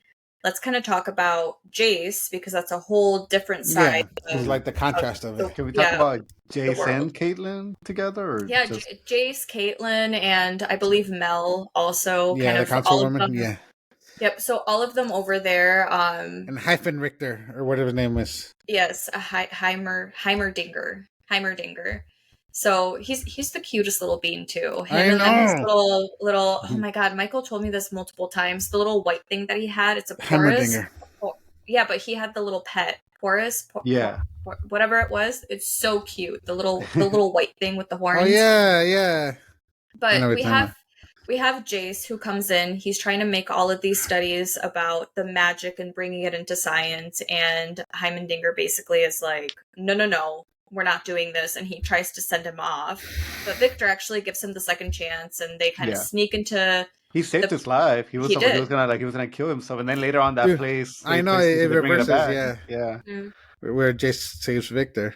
let's kind of talk about Jace because that's a whole different side. Yeah, it's like the contrast of it. Can we talk about Jace and Caitlyn together? Or yeah, just... Jace, Caitlyn, and I believe Mel also. Yeah, kind the of council all woman. of them. Yeah. Yep. So all of them over there. And Hyphen Richter or whatever his name is. Yes, a Heimerdinger. So he's the cutest little bean too. Him and his little. Oh my god, Michael told me this multiple times. The little white thing that he had. It's a porous. Yeah, but he had the little pet porous. Whatever it was. It's so cute. The little white thing with the horns. Oh yeah. But we have Jace who comes in. He's trying to make all of these studies about the magic and bringing it into science. And Heimerdinger basically is like, no, we're not doing this. And he tries to send him off. But Victor actually gives him the second chance. And they kind of sneak into... He saved his life. He was gonna kill himself. And then later on that place... I know, it reverses, yeah. Where Jace saves Victor.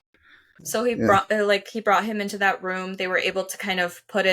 So he brought him into that room. They were able to kind of put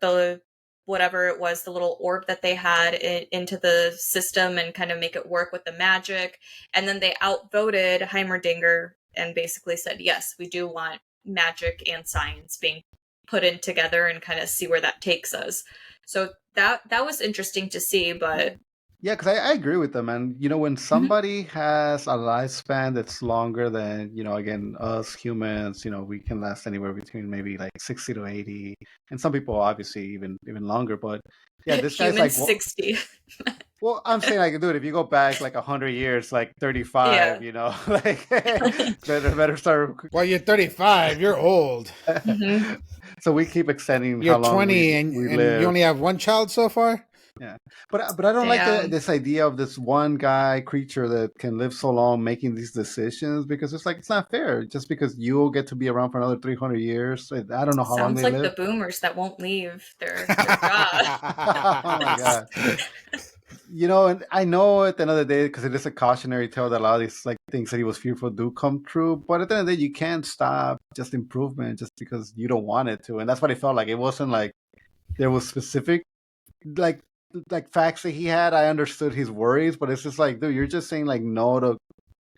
the whatever it was, the little orb that they had into the system and kind of make it work with the magic. And then they outvoted Heimerdinger and basically said, yes, we do want magic and science being put in together and kind of see where that takes us. So that was interesting to see, but... Yeah, because I agree with them. And, when somebody has a lifespan that's longer than, again, us humans, we can last anywhere between maybe like 60 to 80. And some people, obviously, even longer. But, yeah, this guy's like... 60. Well, I'm saying, dude, if you go back like 100 years, like 35, like, better start... Well, you're 35. You're old. So we keep extending you're how long 20 we and live. you only have one child so far? Yeah, but I don't like this idea of this one guy creature that can live so long making these decisions because it's like it's not fair. Just because you'll get to be around for another 300 years, I don't know how long they live. Sounds like the boomers that won't leave their job. Oh my god! And I know at the end of the day, because it is a cautionary tale that a lot of these like things that he was fearful do come true. But at the end of the day, you can't stop just improvement just because you don't want it to, and that's what it felt like. It wasn't like there was specific like facts that he had. I understood his worries, but it's just like, dude, you're just saying like no to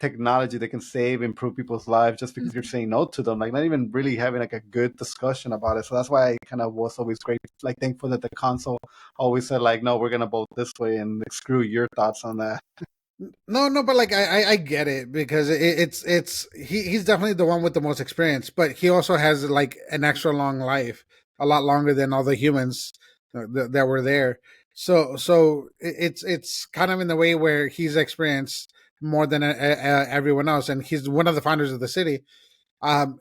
technology that can improve people's lives just because you're saying no to them, like not even really having like a good discussion about it. So that's why I kind of was always thankful that the console always said like, no, we're gonna vote this way and like, screw your thoughts on that. No, but like I get it because he's definitely the one with the most experience, but he also has like an extra long life, a lot longer than all the humans that were there. So it's kind of in the way where he's experienced more than everyone else, and he's one of the founders of the city.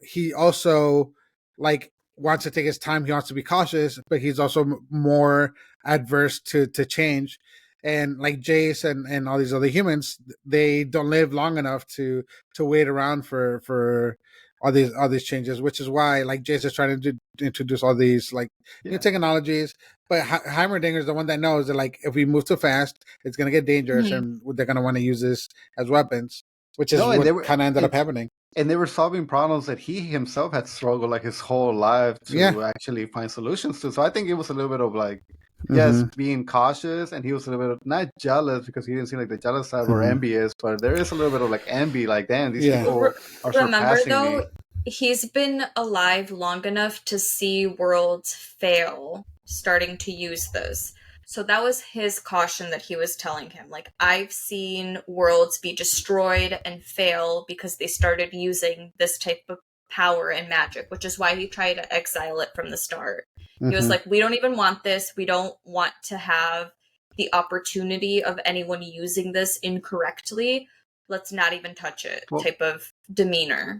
He also like wants to take his time. He wants to be cautious, but he's also more adverse to change. And like Jace and all these other humans, they don't live long enough to wait around for all these changes, which is why like Jace is trying to introduce all these like new technologies. But Heimerdinger is the one that knows that like if we move too fast, it's gonna get dangerous, and they're gonna want to use this as weapons, which is what kind of ended up happening. And they were solving problems that he himself had struggled like his whole life to actually find solutions to. So I think it was a little bit of like, yes, being cautious, and he was a little bit of not jealous because he didn't seem like the jealous side or envious, but there is a little bit of like envy, like damn, these people are surpassing me. He's been alive long enough to see worlds fail starting to use this. So that was his caution that he was telling him. Like, I've seen worlds be destroyed and fail because they started using this type of power and magic, which is why he tried to exile it from the start. He was Mhm. like, we don't even want this. We don't want to have the opportunity of anyone using this incorrectly. Let's not even touch it, Well, type of demeanor.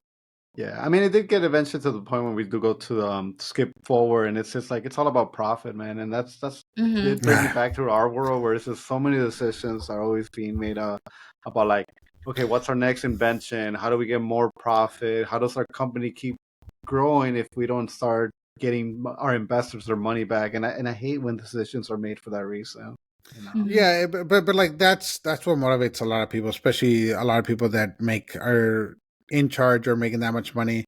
yeah, I mean, it did get eventually to the point when we do go to skip forward, and it's just like it's all about profit, man, and that's Mm-hmm. it brings me back to our world where it's just so many decisions are always being made about like, okay, what's our next invention? How do we get more profit? How does our company keep growing if we don't start getting our investors their money back? And I hate when decisions are made for that reason. You know? Yeah, but like that's what motivates a lot of people, especially a lot of people that are in charge or making that much money,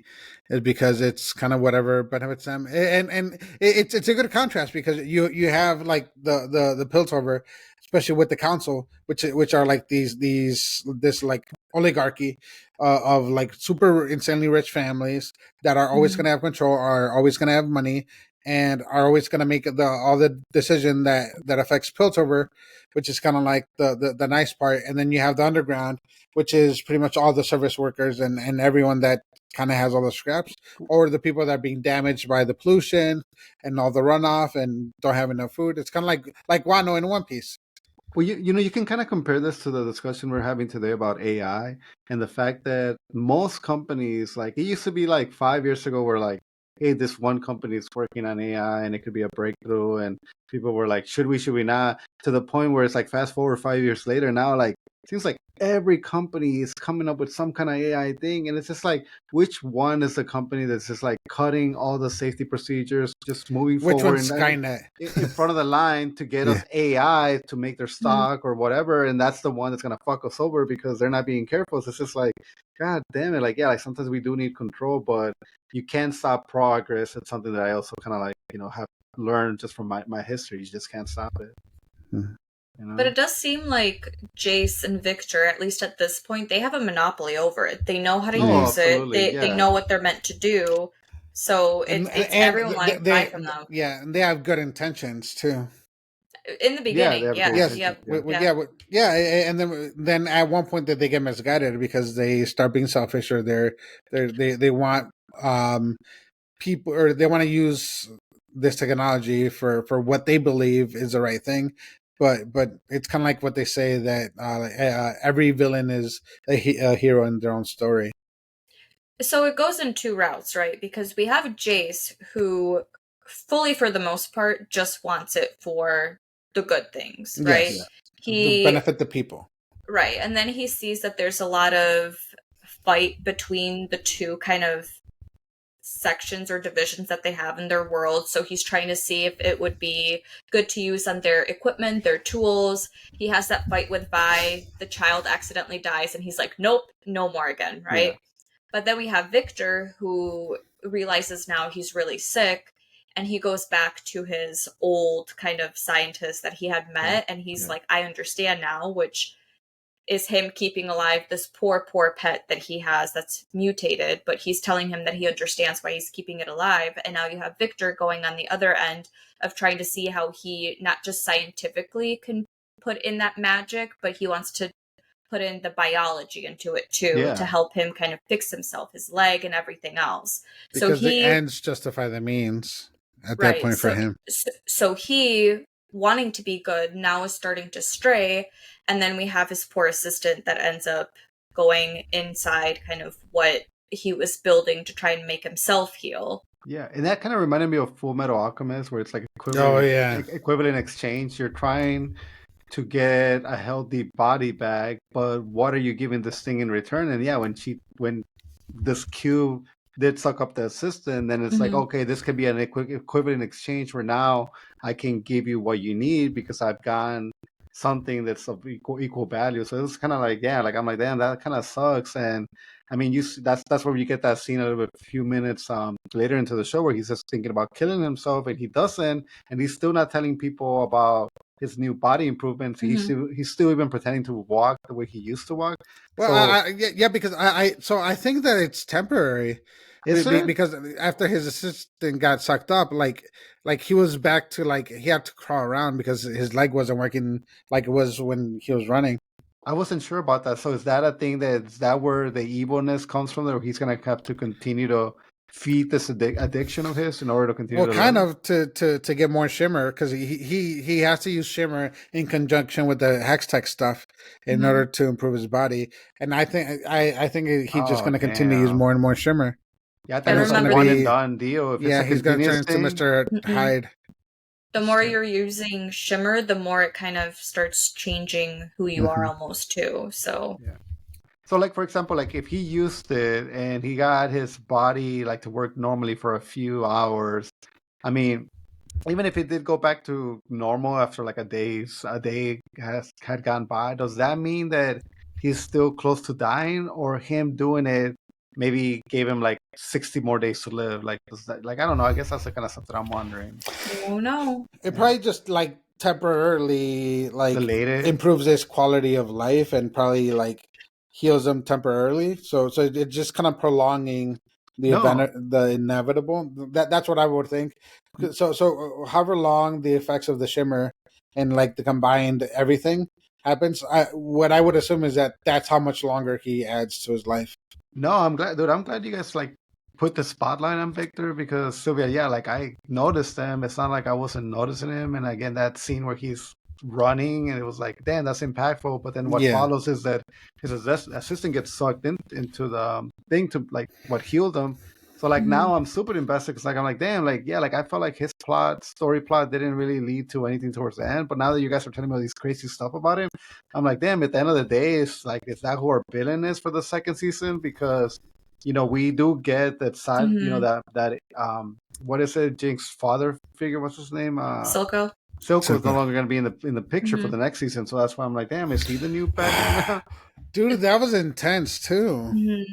is because it's kind of whatever benefits them. And it's a good contrast because you have like the Piltover, especially with the council, which are like this like oligarchy of like super insanely rich families that are always going to have control, are always going to have money, and are always going to make all the decision that affects Piltover, which is kind of like the nice part. And then you have the underground, which is pretty much all the service workers and everyone that kind of has all the scraps, or the people that are being damaged by the pollution and all the runoff and don't have enough food. It's kind of like Wano in One Piece. Well, you know, you can kind of compare this to the discussion we're having today about AI and the fact that most companies, like it used to be like 5 years ago, where like, hey, this one company is working on AI and it could be a breakthrough, and people were like, should we not? To the point where it's like, fast forward 5 years later, now like it seems like every company is coming up with some kind of AI thing, and it's just like, which one is the company that's just like cutting all the safety procedures, just moving Which forward one's and Skynet? in front of the line to get Yeah. us AI to make their stock or whatever, and that's the one that's gonna fuck us over because they're not being careful. So it's just like, god damn it, like yeah, like sometimes we do need control, but you can't stop progress. It's something that I also kind of like, you know, have learned just from my history. You just can't stop it. Mhm. You know? But it does seem like Jace and Victor, at least at this point, they have a monopoly over it. They know how to Oh, use it. absolutely, They yeah. know what they're meant to do. So it's everyone wanting to buy from them. Yeah, and they have good intentions too. In the beginning, they have yeah, good Yes, intentions, yeah, and then at one point that they get misguided because they start being selfish, or they want people, or they want to use this technology for what they believe is the right thing. But it's kind of like what they say that every villain is a hero in their own story. So it goes in two routes, right? Because we have Jace, who fully, for the most part, just wants it for the good things, right? Yes, to He benefit the people. Right, and then he sees that there's a lot of fight between the two kind of sections or divisions that they have in their world. So he's trying to see if it would be good to use on their equipment, their tools. He has that fight with Vi. The child accidentally dies, and he's like, nope, no more again, right? But then we have Victor, who realizes now he's really sick, and he goes back to his old kind of scientist that he had met, and he's like, I understand now, which is him keeping alive this poor pet that he has that's mutated, but he's telling him that he understands why he's keeping it alive. And now you have Victor going on the other end of trying to see how he not just scientifically can put in that magic, but he wants to put in the biology into it too, to help him kind of fix himself, his leg and everything else. Because the ends justify the means at that point for him. So he, wanting to be good, now is starting to stray. And then we have his poor assistant that ends up going inside kind of what he was building to try and make himself heal. Yeah, and that kind of reminded me of Full Metal Alchemist, where it's like equivalent exchange. You're trying to get a healthy body back, but what are you giving this thing in return? And yeah, when this cube did suck up the assistant, then it's like, okay, this could be an equivalent exchange where now I can give you what you need because I've gotten something that's of equal value. So it's kind of like, yeah, like I'm like, damn, that kind of sucks. And I mean, that's where you get that scene a few minutes later into the show where he's just thinking about killing himself, and he doesn't, and he's still not telling people about his new body improvements. He's still even pretending to walk the way he used to walk. Well, because I think that it's temporary. Because after his assistant got sucked up, like he was back to, like, he had to crawl around because his leg wasn't working like it was when he was running. I wasn't sure about that. So is that a thing is that where the evilness comes from? That he's gonna have to continue to feed this addiction of his in order to continue Well, to kind live? of to get more shimmer because he has to use shimmer in conjunction with the hex tech stuff in order to improve his body. And I think he's just Oh going to continue to use damn! more and more shimmer, Yeah, I thought and it Gotta was it's a going to remember, one and be done deal. If it's a he's going to turn continuous into thing, Mr. Hyde. the more shit. you're using shimmer, the more it kind of starts changing who you are almost too. So Yeah. So, like for example, like if he used it and he got his body like to work normally for a few hours, I mean, even if it did go back to normal after like a day had gone by, does that mean that he's still close to dying, or him doing it maybe gave him like 60 more days to live? Like, does that, like I don't know. I guess that's the kind of stuff that I'm wondering. oh no. It Yeah. probably just like temporarily like Delayed it. improves his quality of life and probably like heals him temporarily. So it's just kind of prolonging the No, event, the inevitable. That's what I would think. So however long the effects of the shimmer and like the combined everything happens, what I would assume is that that's how much longer he adds to his life. no, I'm glad, dude. I'm glad you guys like put the spotlight on Victor because Sylvia, yeah, like I noticed him. It's not like I wasn't noticing him. And again, that scene where he's running and it was like, damn, that's impactful. But then what Yeah. follows is that his assistant gets sucked into the thing to like what healed him. So like now I'm super invested because like I'm like, damn, like yeah, like I felt like his story plot didn't really lead to anything towards the end. But now that you guys are telling me all these crazy stuff about him, I'm like, damn, at the end of the day, it's like, is that who our villain is for the second season? Because, we do get that side, what is it? Jinx's father figure, what's his name? Silco. Silco is no longer going to be in the picture for Mhm. the next season. So that's why I'm like, damn, is he the new bad guy now? Dude, that was intense too. Yeah.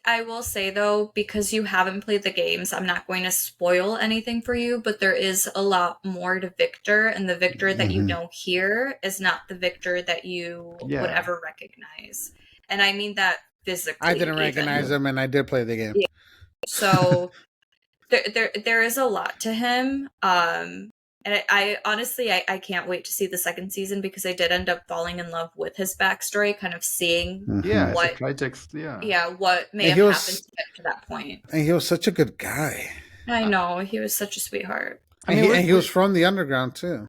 I will say though, because you haven't played the games, I'm not going to spoil anything for you, but there is a lot more to Victor, and the Victor that you know here is not the Victor that you would Yeah. ever recognize. And I mean that physically. I didn't even. recognize him, and I did play the game. Yeah. So there is a lot to him. And I honestly, I can't wait to see the second season because I did end up falling in love with his backstory, kind of seeing Yeah, what, it's a tragic, what may And have he was- happened to get to that point. And he was such a good guy. I know, he was such a sweetheart. I mean, And he was from the underground too.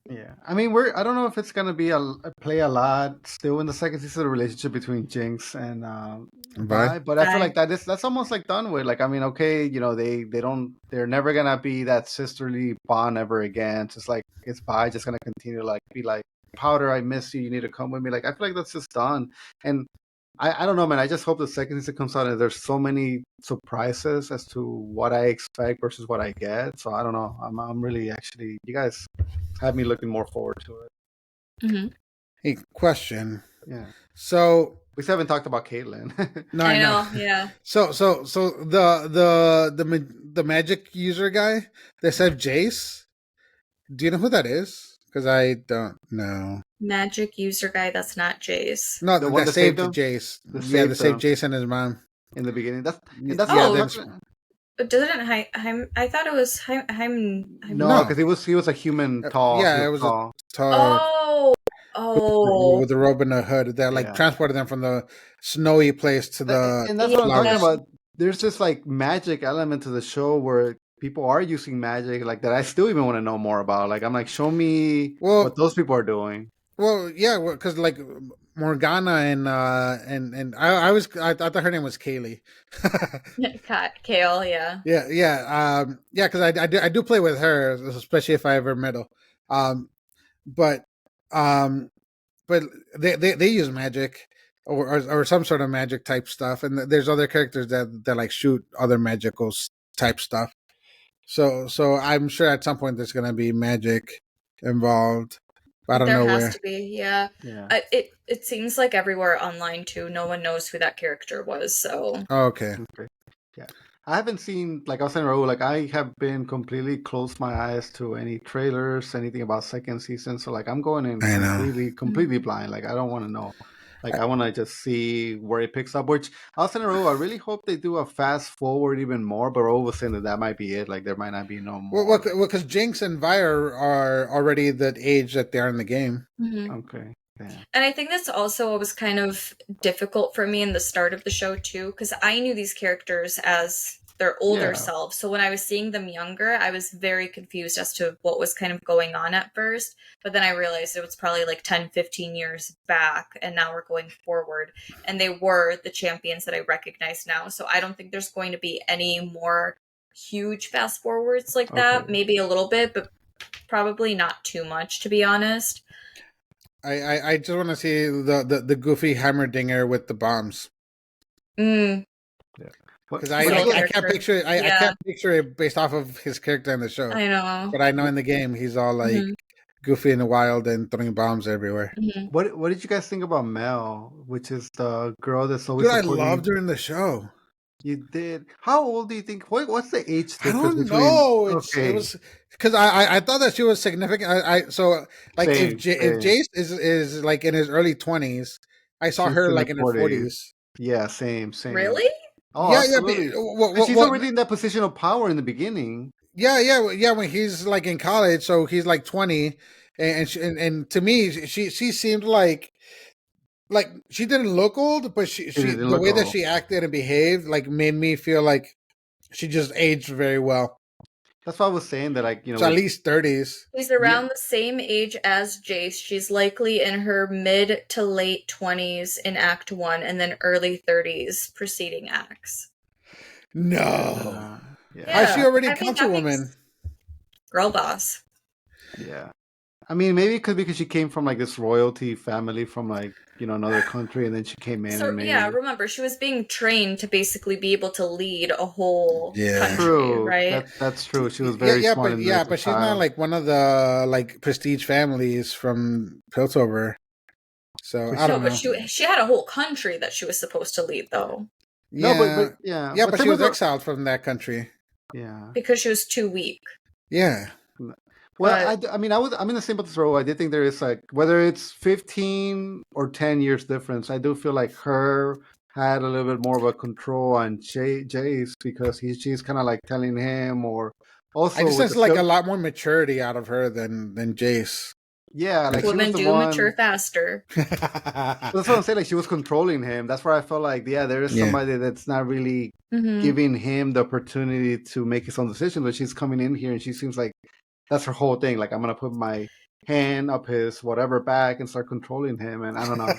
Yeah, I mean, I don't know if it's gonna be play a lot still in the second season, the relationship between Jinx and Vi, but I feel like that's almost like done with. Like, I mean, okay, they're never gonna be that sisterly bond ever again. It's just like it's Vi just gonna continue to like be like, Powder, I miss you. You need to come with me. Like, I feel like that's just done. And I don't know, man. I just hope the second season comes out and there's so many surprises as to what I expect versus what I get. So I don't know. I'm really actually, you guys have me looking more forward to it. Hey, question. Yeah. So we still haven't talked about Caitlyn. No, I know. Yeah. So the magic user guy that said Jace. Do you know who that is? Because I don't know. Magic user guy. That's not Jace. No, The one that that saved saved him? Jace. That Yeah, saved that saved him. Jace and his mom In the beginning. That's But didn't I thought it was Heim. No, because he was a human tall. Yeah, it was tall. a tall. Oh. With the robe and the hood that like transported them from the snowy place to the. And that's what I'm talking about. There's this like magic element to the show where people are using magic like that. I still even want to know more about. Like, I'm like, show me what those people are doing. Well, yeah, because like Morgana and I thought her name was Kaylee. Kale, yeah. Yeah, because I do play with her, especially if I ever met her. But they use magic or some sort of magic type stuff, and there's other characters that like shoot other magical type stuff. So I'm sure at some point there's gonna be magic involved. I don't know where. There has to be, yeah. It seems like everywhere online too. No one knows who that character was. So. Oh, okay. Yeah. I haven't seen, like I was saying, Raul, like I have been completely closed my eyes to any trailers, anything about second season. So like I'm going in completely blind. Like I don't want to know. Like I want to just see where it picks up. Which I was saying, Raul, I really hope they do a fast forward even more. But Raul was saying that might be it. Like there might not be no more. Well, because Jinx and Vi are already the age that they are in the game. Okay. Yeah. And I think that's also what was kind of difficult for me in the start of the show too, because I knew these characters as their older selves. So when I was seeing them younger, I was very confused as to what was kind of going on at first. But then I realized it was probably like 10, 15 years back, and now we're going forward. And they were the champions that I recognize now. So I don't think there's going to be any more huge fast forwards like that. Maybe a little bit, but probably not too much, to be honest. I just want to see the goofy Heimerdinger with the bombs. Mm. Yeah. Because I can't picture it. I can't picture it based off of his character in the show. I know. But I know in the game he's all like goofy in the wild and throwing bombs everywhere. Mm-hmm. What did you guys think about Mel, which is the girl that's always supporting... I loved her in the show. You did. How old do you think? What's the age difference? I don't know. It was because I thought that she was significant. So like if Jace is like in his early 20s, I saw her like in her 40s. Yeah, same. Really? Oh, yeah, absolutely. But she's already in that position of power in the beginning. Yeah. When he's like in college, so he's like 20, and to me, she seemed like she didn't look old, but she the way that she acted and behaved like made me feel like she just aged very well. That's why I was saying that, like, so at least 30s. She's around the same age as Jace. She's likely in her mid to late 20s in Act 1 and then early 30s preceding acts. No. How's she already councilwoman? Girl boss. Yeah. I mean, maybe it could be because she came from like this royalty family from like, another country, and then she came in. So, remember, she was being trained to basically be able to lead a whole country, true. Right? That's true. She was very smart. But she's not like one of the like prestige families from Piltover. So I don't know. But she had a whole country that she was supposed to lead, though. Yeah, but she was exiled from that country. Yeah, because she was too weak. Yeah. Well, I'm in the same boat as Ro. I did think there is like, whether it's 15 or 10 years difference, I do feel like her had a little bit more of a control on Jace because she's kind of like telling him, or also I just sense like a lot more maturity out of her than Jace. Yeah, like women do mature faster. That's what I'm saying. Like, she was controlling him. That's where I felt like, there is somebody that's not really giving him the opportunity to make his own decisions. But she's coming in here and she seems like that's her whole thing. Like, I'm gonna put my hand up his whatever back and start controlling him. And I don't know.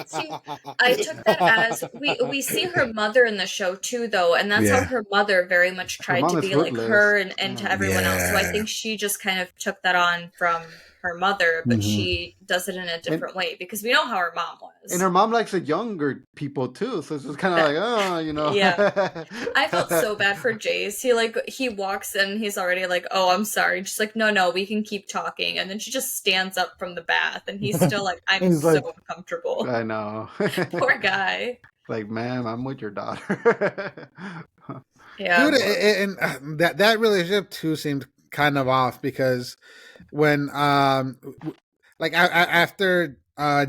See, I took that as we see her mother in the show too, though, and that's how her mother very much tried to be like her and to everyone else. So I think she just kind of took that on from her mother, but she does it in a different way because we know how her mom was. And her mom likes the younger people too, so it's just kind of like, Yeah. I felt so bad for Jace. He walks in, he's already like, "Oh, I'm sorry." And she's like, "No, we can keep talking." And then she just stands up from the bath, and he's still like, "I'm so uncomfortable." I know. Poor guy. Like, ma'am, I'm with your daughter. Yeah, dude, and that relationship too seemed kind of off because when like after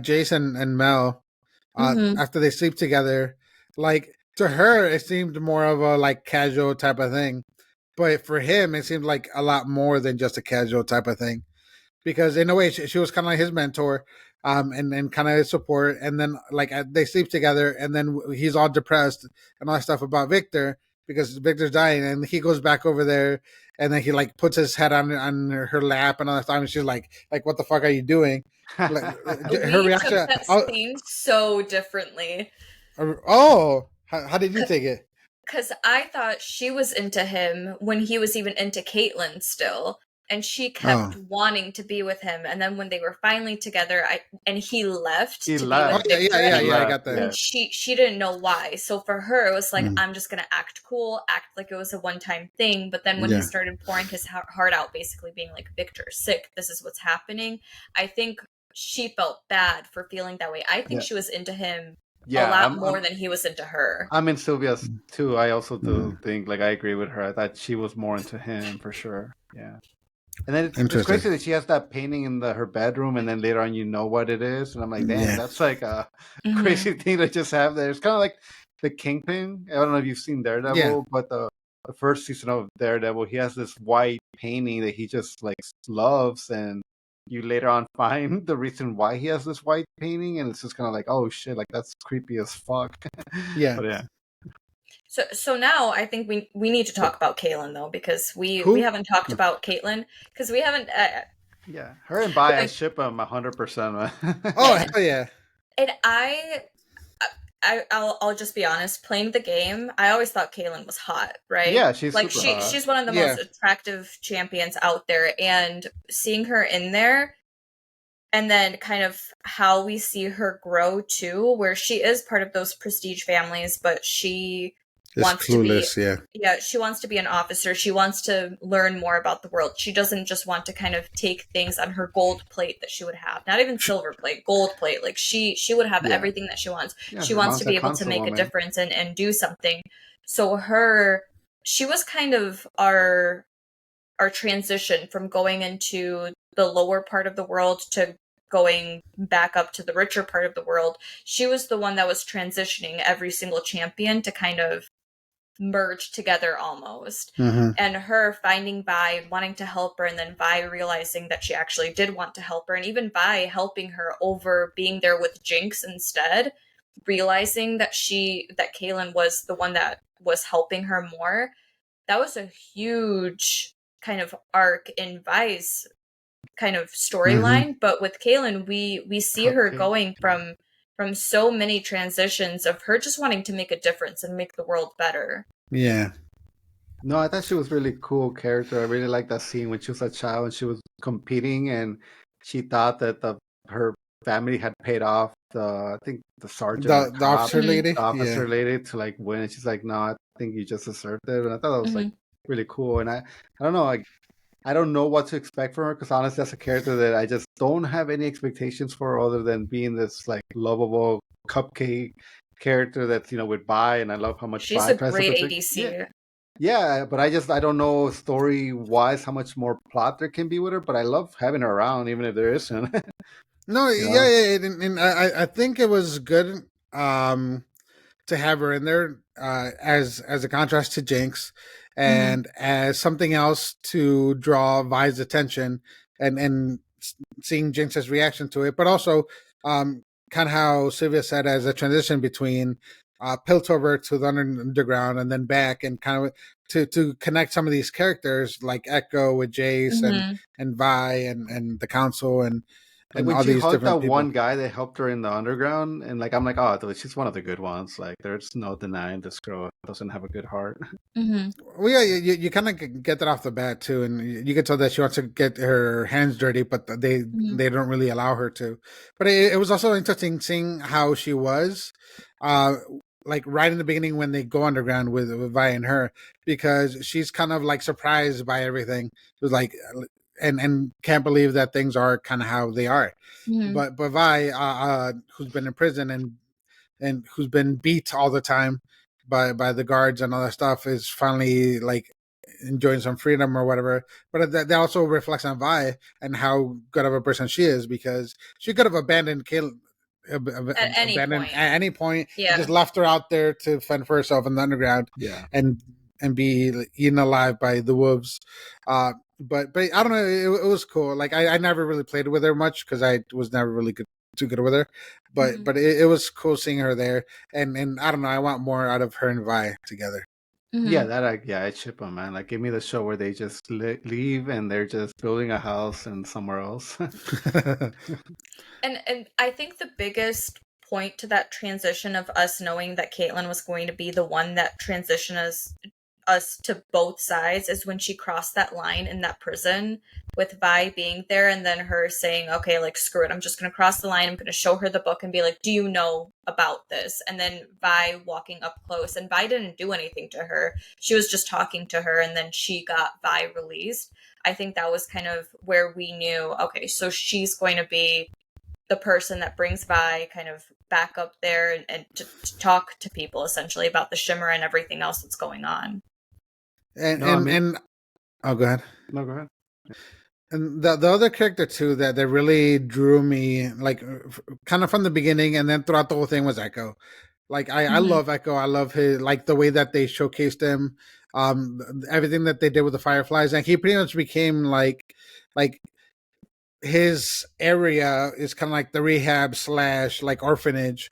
Jason and Mel after they sleep together, like to her it seemed more of a like casual type of thing, but for him it seemed like a lot more than just a casual type of thing, because in a way she was kind of like his mentor and kind of his support, and then like they sleep together and then he's all depressed and all that stuff about Victor because Victor's dying, and he goes back over there and then he like puts his head on her lap and all that time, and she's like what the fuck are you doing? Like, her reaction took that scene so differently. How did you take it? Because I thought she was into him when he was even into Caitlyn still, and she kept wanting to be with him. And then when they were finally together, and he left. He left. Yeah, I got that. And she didn't know why. So for her, it was like, I'm just gonna act cool, act like it was a one-time thing. But then when he started pouring his heart out, basically being like, "Victor's sick. This is what's happening," I think she felt bad for feeling that way. I think she was into him a lot more than he was into her. I'm in Sylvia's too. I also do think, like, I agree with her. I thought she was more into him for sure. Yeah. And then it's crazy that she has that painting in her bedroom, and then later on you know what it is. And I'm like, damn, that's like a crazy thing to just have there. It's kind of like the Kingpin. I don't know if you've seen Daredevil, but the first season of Daredevil, he has this white painting that he just like loves, and you later on find the reason why he has this white painting, and it's just kind of like, oh shit, like that's creepy as fuck. Yeah. But yeah. So now I think we need to talk about Caitlyn though, because we haven't talked about Caitlyn because we haven't. Yeah, her and Vi, I ship them 100%. Oh hell yeah! And I'll just be honest. Playing the game, I always thought Caitlyn was hot, right? Yeah, she's like super hot. She's one of the most attractive champions out there, and seeing her in there, and then kind of how we see her grow too, where she is part of those prestige families, but she wants clueless, to be she wants to be an officer. She wants to learn more about the world. She doesn't just want to kind of take things on her gold plate that she would have, not even silver plate, gold plate. Like she would have everything that she wants. She wants to be able to make a difference and do something. So she was kind of our transition from going into the lower part of the world to going back up to the richer part of the world. She was the one that was transitioning every single champion to kind of merge together almost. And her finding Vi, wanting to help her, and then Vi realizing that she actually did want to help her, and even Vi helping her over being there with Jinx instead, realizing that Caitlyn was the one that was helping her more. That was a huge kind of arc in Vi's kind of storyline. But with Caitlyn, we see her going from so many transitions of her just wanting to make a difference and make the world better. Yeah. No, I thought she was really cool character. I really liked that scene when she was a child and she was competing, and she thought that her family had paid off the sergeant, the officer lady, to like win. And she's like, no, I think you just deserved it. And I thought that was like really cool. And I don't know, like, I don't know what to expect from her, because honestly, that's a character that I just don't have any expectations for, other than being this like lovable cupcake character that's, with Vi, and I love how much she's Vi a great ADC. Yeah, but I don't know story wise how much more plot there can be with her, but I love having her around even if there isn't. No, and I think it was good to have her in there as a contrast to Jinx, and as something else to draw Vi's attention, and seeing Jinx's reaction to it, but also kind of how Sylvia said, as a transition between Piltover to the underground and then back, and kind of to connect some of these characters like Echo with Jace and Vi and the Council and when all she these hugged different that people. one guy that helped her in the underground, and like I'm like, oh, she's one of the good ones. Like there's no denying this girl doesn't have a good heart. Well, yeah, you kind of get that off the bat too, and you can tell that she wants to get her hands dirty, but they don't really allow her to. But it was also interesting seeing how she was, like right in the beginning when they go underground with Vi and her, because she's kind of like surprised by everything. It was like, and can't believe that things are kind of how they are. But Vi, who's been in prison and who's been beat all the time by the guards and all that stuff, is finally like enjoying some freedom or whatever. But that also reflects on Vi and how good of a person she is, because she could have abandoned Caitlyn at any point, just left her out there to fend for herself in the underground, and be eaten alive by the wolves. But I don't know, it was cool. Like I never really played with her much because I was never really too good with her, but it was cool seeing her there, and I don't know, I want more out of her and Vi together. Yeah, I ship them, man. Like, give me the show where they just leave and they're just building a house and somewhere else. And I think the biggest point to that transition of us knowing that Caitlyn was going to be the one that transitioned us to both sides is when she crossed that line in that prison, with Vi being there and then her saying, okay, like, screw it, I'm just going to cross the line, I'm going to show her the book and be like, do you know about this? And then Vi walking up close, and Vi didn't do anything to her, she was just talking to her, and then she got Vi released. I think that was kind of where we knew, okay, so she's going to be the person that brings Vi kind of back up there and to talk to people essentially about the Shimmer and everything else that's going on. And oh, go ahead. No, go ahead. And the other character too that really drew me, like, kind of from the beginning and then throughout the whole thing, was Echo. Like I love Echo. I love his, like, the way that they showcased him, everything that they did with the Fireflies, and he pretty much became like his area is kind of like the rehab / like orphanage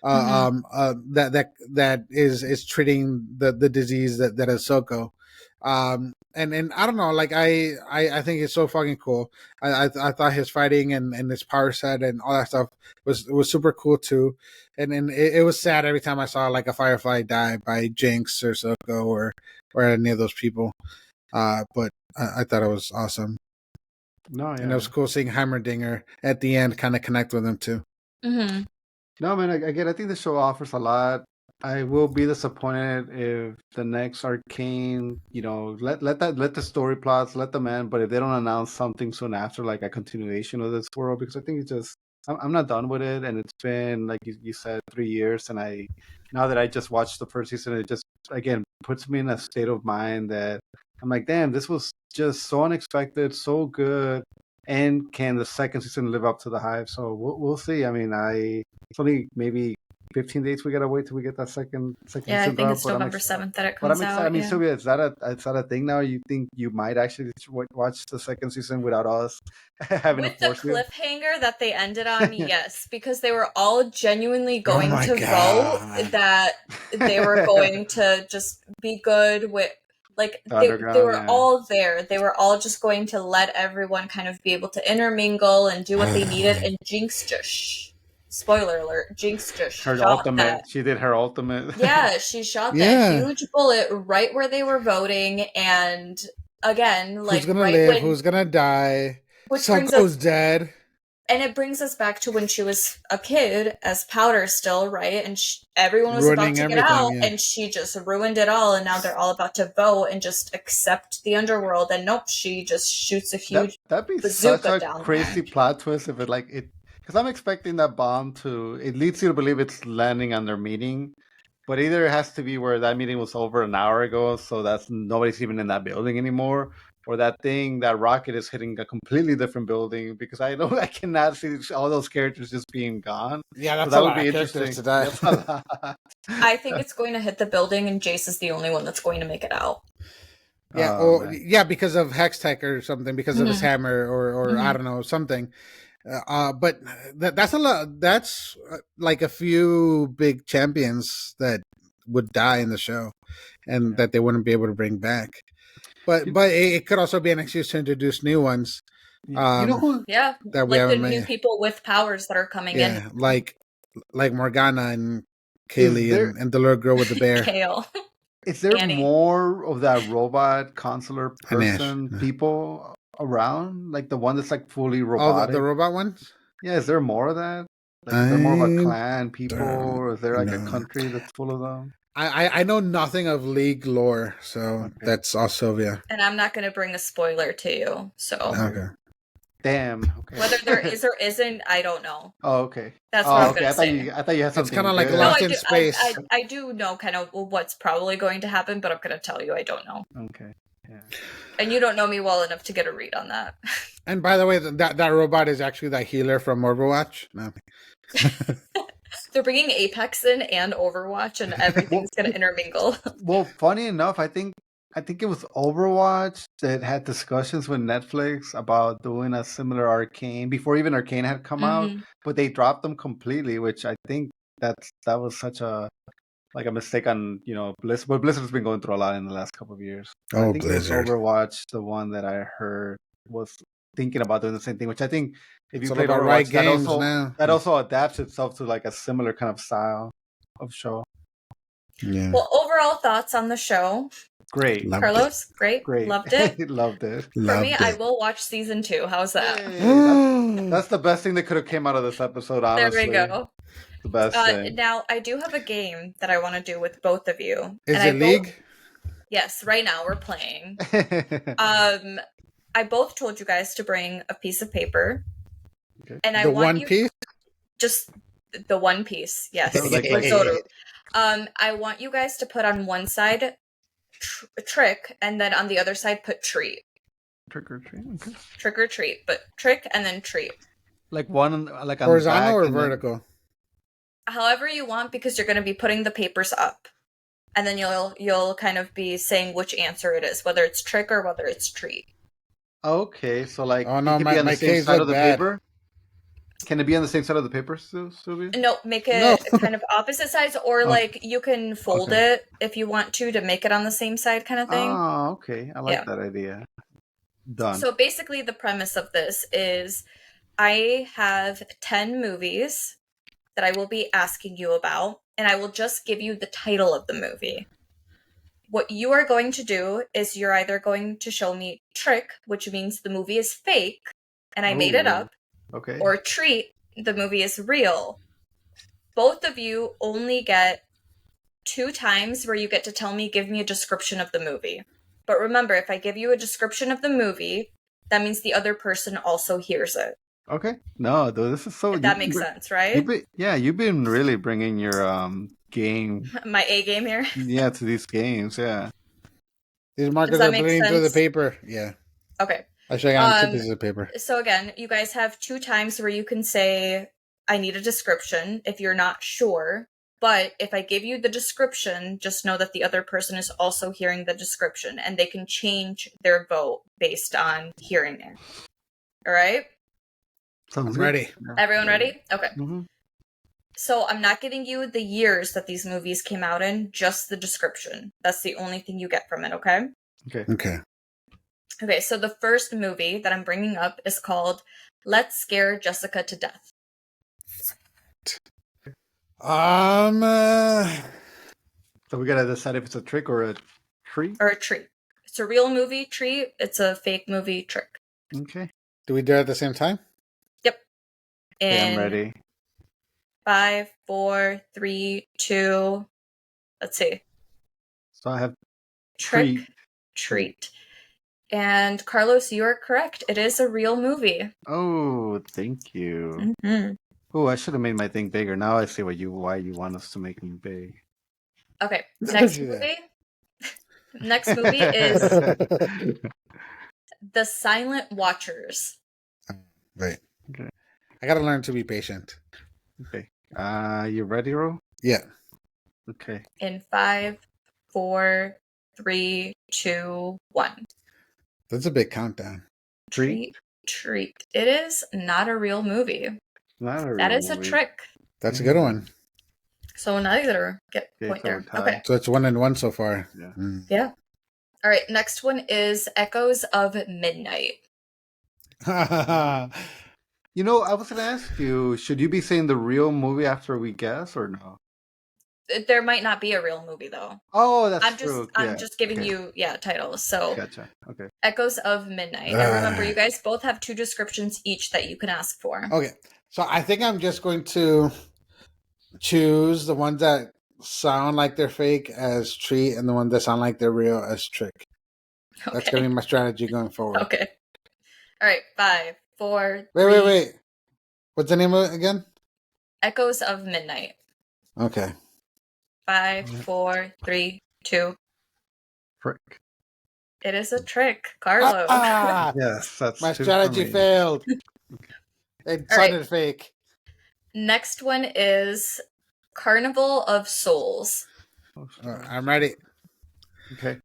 that is treating the disease that is Soko. And I don't know, like I think it's so fucking cool. I thought his fighting and his power set and all that stuff was super cool too. And it was sad every time I saw like a Firefly die by Jinx or Soko or any of those people. But I thought it was awesome. No, yeah. And it was cool seeing Heimerdinger at the end kind of connect with him too. Mm-hmm. No, man, again, I think the show offers a lot. I will be disappointed if the next Arcane, let the story plots, let them end, but if they don't announce something soon after, like a continuation of this world, because I think it's just, I'm not done with it, and it's been, like you said, 3 years, and now that I just watched the first season, it just, again, puts me in a state of mind that I'm like, damn, this was just so unexpected, so good, and can the second season live up to the hype? So we'll see. I mean, it's only maybe 15 days we gotta wait till we get that second Yeah, season I think drop, it's November 7th that it but comes I'm excited. out. I mean, yeah. Sylvia, is that a thing now? You think you might actually watch the second season without us having With to the force you? cliffhanger that they ended on, yes, because they were all genuinely going my to God. vote that they were going to just be good with, like, The they underground, were yeah. all there. They were all just going to let everyone kind of be able to intermingle and do what they needed. And Jinx just, spoiler alert, Jinx just Her shot ultimate. that. She did her ultimate. Yeah, she shot Yeah. that huge bullet right where they were voting, and again, like, who's gonna right live? when, Who's gonna die? which brings Soko's us, dead. and it brings us back to when she was a kid as Powder still, right? And everyone was Ruining about to get everything, out, yeah. and she just ruined it all. And now they're all about to vote and just accept the underworld. And nope, she just shoots a huge That'd be bazooka such a down crazy there. plot twist if because I'm expecting that bomb it leads you to believe it's landing on their meeting, but either it has to be where that meeting was over an hour ago, so that's nobody's even in that building anymore, or that rocket is hitting a completely different building, because I know I cannot see all those characters just being gone. Yeah, that's So that a would lot be of characters interesting. to die. That's a lot. I think it's going to hit the building, and Jace is the only one that's going to make it out. Yeah, Oh, or man. because of Hextech or something, because of his hammer, or I don't know, something. But that's a lot. That's like a few big champions that would die in the show, and that they wouldn't be able to bring back. But it could also be an excuse to introduce new ones. You know who? Yeah, that we like the haven't new made. people with powers that are coming in. Yeah, like Morgana and Is Kaylee there- and the little girl with the bear. Kale. Is there Annie. more of that robot consular And Ash. person people around? Like the one that's like fully Oh, robotic? the robot ones? Yeah, is there more of that? Like, is there more of a I clan people, or is there like a know. country that's full of them? I know nothing of League lore, so Okay. that's all Sylvia. And I'm not going to bring a spoiler to you, so Okay. Damn. Okay. whether there is or isn't, I don't know. Oh, okay. That's what I'm okay. going to say. I thought you had It's something. kinda like good. Lost I in do, Space. I do know kind of what's probably going to happen, but I'm going to tell you I don't know. Okay. Yeah. And you don't know me well enough to get a read on that. And by the way, that robot is actually that healer from Overwatch. No. They're bringing Apex in and Overwatch, and everything's going to intermingle. Well, funny enough, I think it was Overwatch that had discussions with Netflix about doing a similar Arcane before even Arcane had come out, but they dropped them completely, which I think that was such a mistake on Blizzard. But Blizzard's been going through a lot in the last couple of years. But I think Blizzard. it was Overwatch, the one that I heard was thinking about doing the same thing, which I think if you played Overwatch, Riot Games that also adapts itself to like a similar kind of style of show. Yeah. Well, overall thoughts on the show. Great. Loved Carlos, great. Loved it. Loved it. For me, I will watch season 2. How's that? Hey, that's the best thing that could have came out of this episode, honestly. There we go. The best thing. Now, I do have a game that I want to do with both of you. Is it League? Yes, right now we're playing. I both told you guys to bring a piece of paper. Okay. And the One Piece? Just the One Piece, yes. I want you guys to put on one side trick, and then on the other side put treat. Trick or treat? Okay. Trick or treat, but trick and then treat. Like one, like on horizontal the or vertical? However you want, because you're going to be putting the papers up. And then you'll kind of be saying which answer it is, whether it's trick or whether it's treat. Okay, so like Oh it no, can be on the my same caves side look of the bad. paper. Can it be on the same side of the paper, Sylvia? No, make No. it kind of opposite sides, or like you can fold Okay. it if you want to make it on the same side kind of thing. Oh, okay. I like Yeah. that idea. Done. So basically, the premise of this is I have 10 movies that I will be asking you about, and I will just give you the title of the movie. What you are going to do is you're either going to show me trick, which means the movie is fake and I made it Ooh, up, okay. or treat, the movie is real. Both of you only get 2 times where you get to tell me, give me a description of the movie. But remember, if I give you a description of the movie, that means the other person also hears it. Okay. No, dude, this is so. If that makes sense, right? You've been really bringing your game, My A game here. yeah, to these games. Yeah. These markers that are make bleeding through the sense? paper. Yeah. Okay. Actually, I got 2 pieces of paper. So again, you guys have 2 times where you can say, I need a description if you're not sure. But if I give you the description, just know that the other person is also hearing the description and they can change their vote based on hearing it. All right? Sounds I'm ready. Everyone ready? Okay. Mm-hmm. So I'm not giving you the years that these movies came out in, just the description. That's the only thing you get from it, okay? Okay. Okay, so the first movie that I'm bringing up is called Let's Scare Jessica to Death. So we gotta decide if it's a trick or a treat. Or a treat. It's a real movie, treat. It's a fake movie, trick. Okay. Do we do it at the same time? Yep. Okay, I'm In ready. 5, 4, 3, 2. Let's see. So I have Trick, treat. And Carlos, you are correct. It is a real movie. Oh, thank you. Mm-hmm. Oh, I should have made my thing bigger. Now I see why you want us to make them big. Okay, next movie. Next movie is The Silent Watchers. Wait. Okay. I gotta learn to be patient. Okay. You ready, Ro? Yeah. Okay. In 5, 4, 3, 2, 1. That's a big countdown. Treat. It is not a real movie. That is a trick. That's a good one. So neither get point there. Okay. So it's 1-1 so far. Yeah. Yeah. All right. Next one is Echoes of Midnight. You know, I was gonna ask you, should you be saying the real movie after we guess or no? There might not be a real movie though. Oh, that's true. I'm just giving you titles. So Gotcha. Okay. Echoes of Midnight. And remember, you guys both have 2 descriptions each that you can ask for. Okay. So I think I'm just going to choose the ones that sound like they're fake as treat and the ones that sound like they're real as trick. Okay. That's going to be my strategy going forward. Okay. All right. 5, 4. Wait. What's the name of it again? Echoes of Midnight. Okay. 5, 4, 3, 2. Frick. It is a trick, Carlo. Yes, that's my strategy failed. It sounded fake. Next one is Carnival of Souls. I'm ready. Okay.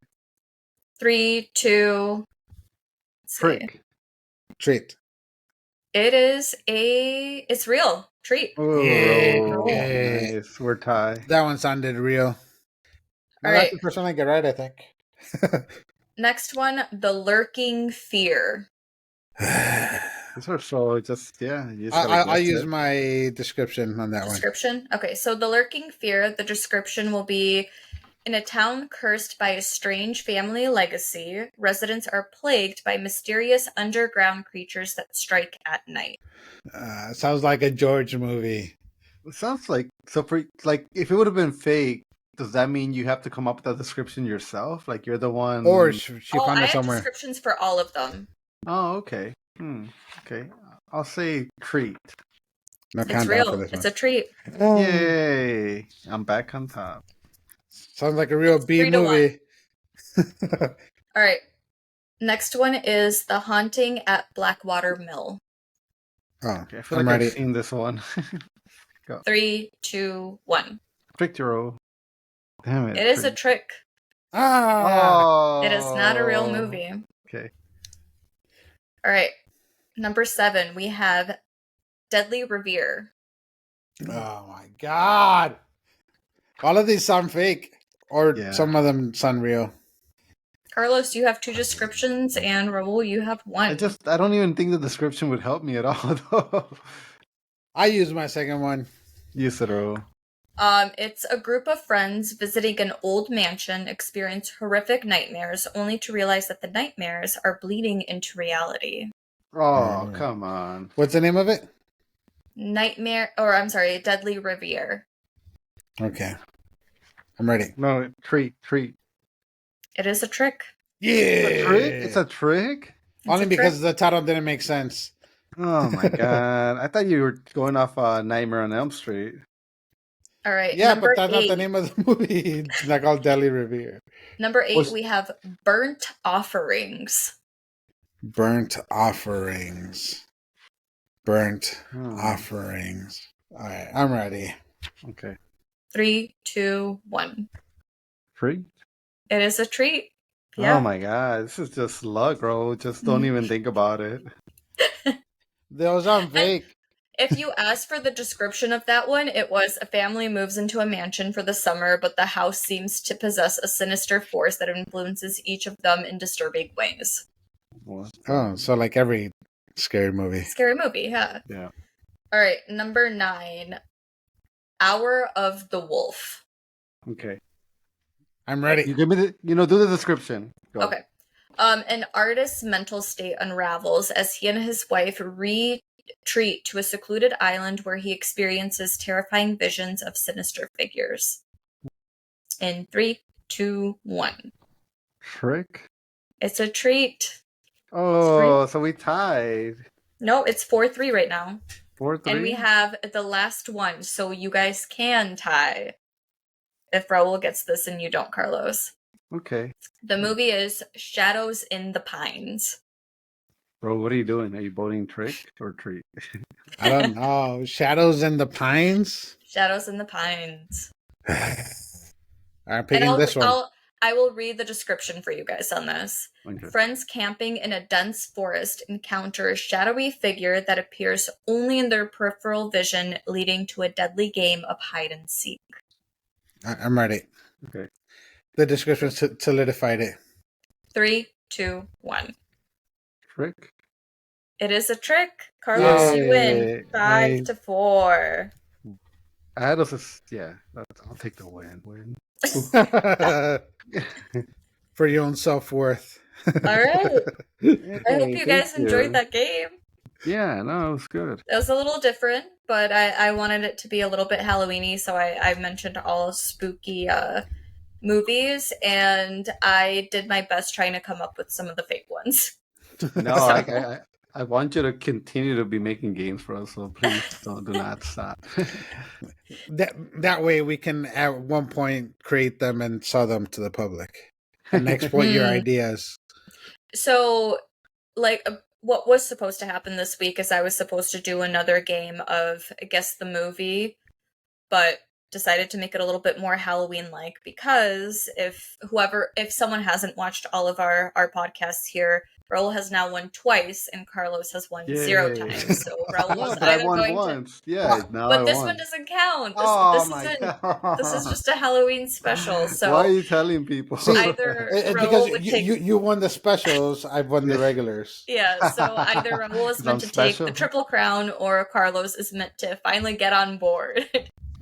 3, 2. Frick. Treat. It's real. Treat. Oh, Yeah. nice. We're tied. That one sounded real. All That's right. the first one I get right, I think. Next one, The Lurking Fear. These are so just I'll use my description on that Description? Okay, so The Lurking Fear, the description will be, in a town cursed by a strange family legacy, residents are plagued by mysterious underground creatures that strike at night. Sounds like a George movie. It sounds like if it would have been fake, does that mean you have to come up with that description yourself? Like you're the one, or she found I it somewhere. have descriptions for all of them. Oh, okay. Okay. I'll say treat. No It's countdown real. for this It's one. a treat. Yay! I'm back on top. Sounds like a real B 3 to movie. All right. Next one is The Haunting at Blackwater Mill. Oh, Okay, I feel I'm like ready. I've seen this one. 3, 2, 1. Victoro. Damn it. It is a trick. Ah! Oh. It is not a real movie. Okay. All right. Number 7, we have Deadly Revere. Oh my god! All of these sound fake, or some of them sound real. Carlos, you have 2 descriptions, and Raul, you have 1. I don't even think the description would help me at all, though. I use my second one. Use it, Raul. It's a group of friends visiting an old mansion, experience horrific nightmares, only to realize that the nightmares are bleeding into reality. Oh, come on. What's the name of it? Deadly Revere. Okay. I'm ready. No, treat. It is a trick. Yeah! It's a trick? Only because the title didn't make sense. Oh my god. I thought you were going off Nightmare on Elm Street. All right. Yeah, but that's not the name of the movie. It's not called Deadly Revere. Number 8, we have Burnt Offerings. Burnt Offerings. Offerings. All right, I'm ready. Okay. 3, 2, 1. Treat? It is a treat. Yeah. Oh my god, this is just luck, bro. Just don't even think about it. Those aren't fake. If you ask for the description of that one, it was a family moves into a mansion for the summer, but the house seems to possess a sinister force that influences each of them in disturbing ways. What? Oh, so like every scary movie. Scary movie, yeah. Yeah. All right, number 9, Hour of the Wolf. Okay. I'm ready. You give me do the description. Go. Okay. An artist's mental state unravels as he and his wife retreat to a secluded island where he experiences terrifying visions of sinister figures. In 3, 2, 1. Trick? It's a treat. Oh, so we tied. No, it's 4-3 right now. 4-3? And we have the last one, so you guys can tie if Raul gets this and you don't, Carlos. Okay. The movie is Shadows in the Pines. Bro, what are you doing? Are you voting trick or treat? I don't know. Shadows in the Pines? Shadows in the Pines. I'm picking this one. I will read the description for you guys on this. Okay. Friends camping in a dense forest encounter a shadowy figure that appears only in their peripheral vision, leading to a deadly game of hide and seek. I'm ready. Okay. The description solidified it. 3, 2, 1. Trick? It is a trick. Carlos, you win. 5-4. I had us. Yeah, I'll take the win. For your own self-worth. All right. I hope you guys enjoyed that game. Yeah, no, it was good. It was a little different, but I wanted it to be a little bit Halloween-y, so I mentioned all spooky movies, and I did my best trying to come up with some of the fake ones. No, I want you to continue to be making games for us, so please do not stop. That way we can at one point create them and sell them to the public and exploit your ideas. So, what was supposed to happen this week is I was supposed to do another game of Guess the Movie, but decided to make it a little bit more Halloween-like because if someone hasn't watched all of our podcasts here, Raul has now won twice and Carlos has won 0 times. So Raul was either going once. to... Yeah, but this one doesn't count. This is just a Halloween special. So why are you telling people? See, either because you won the specials, I've won the regulars. Yeah, so either Raul is meant to take the Triple Crown or Carlos is meant to finally get on board.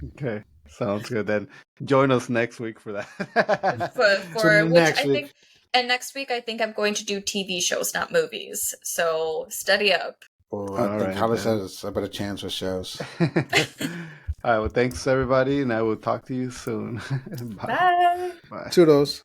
Okay. Sounds good. Then join us next week for that. Next week I think I'm going to do TV shows, not movies. So study up. Well, I think Carlos has a better chance with shows. All right. Well, thanks everybody, and I will talk to you soon. Bye. Bye. Toodles.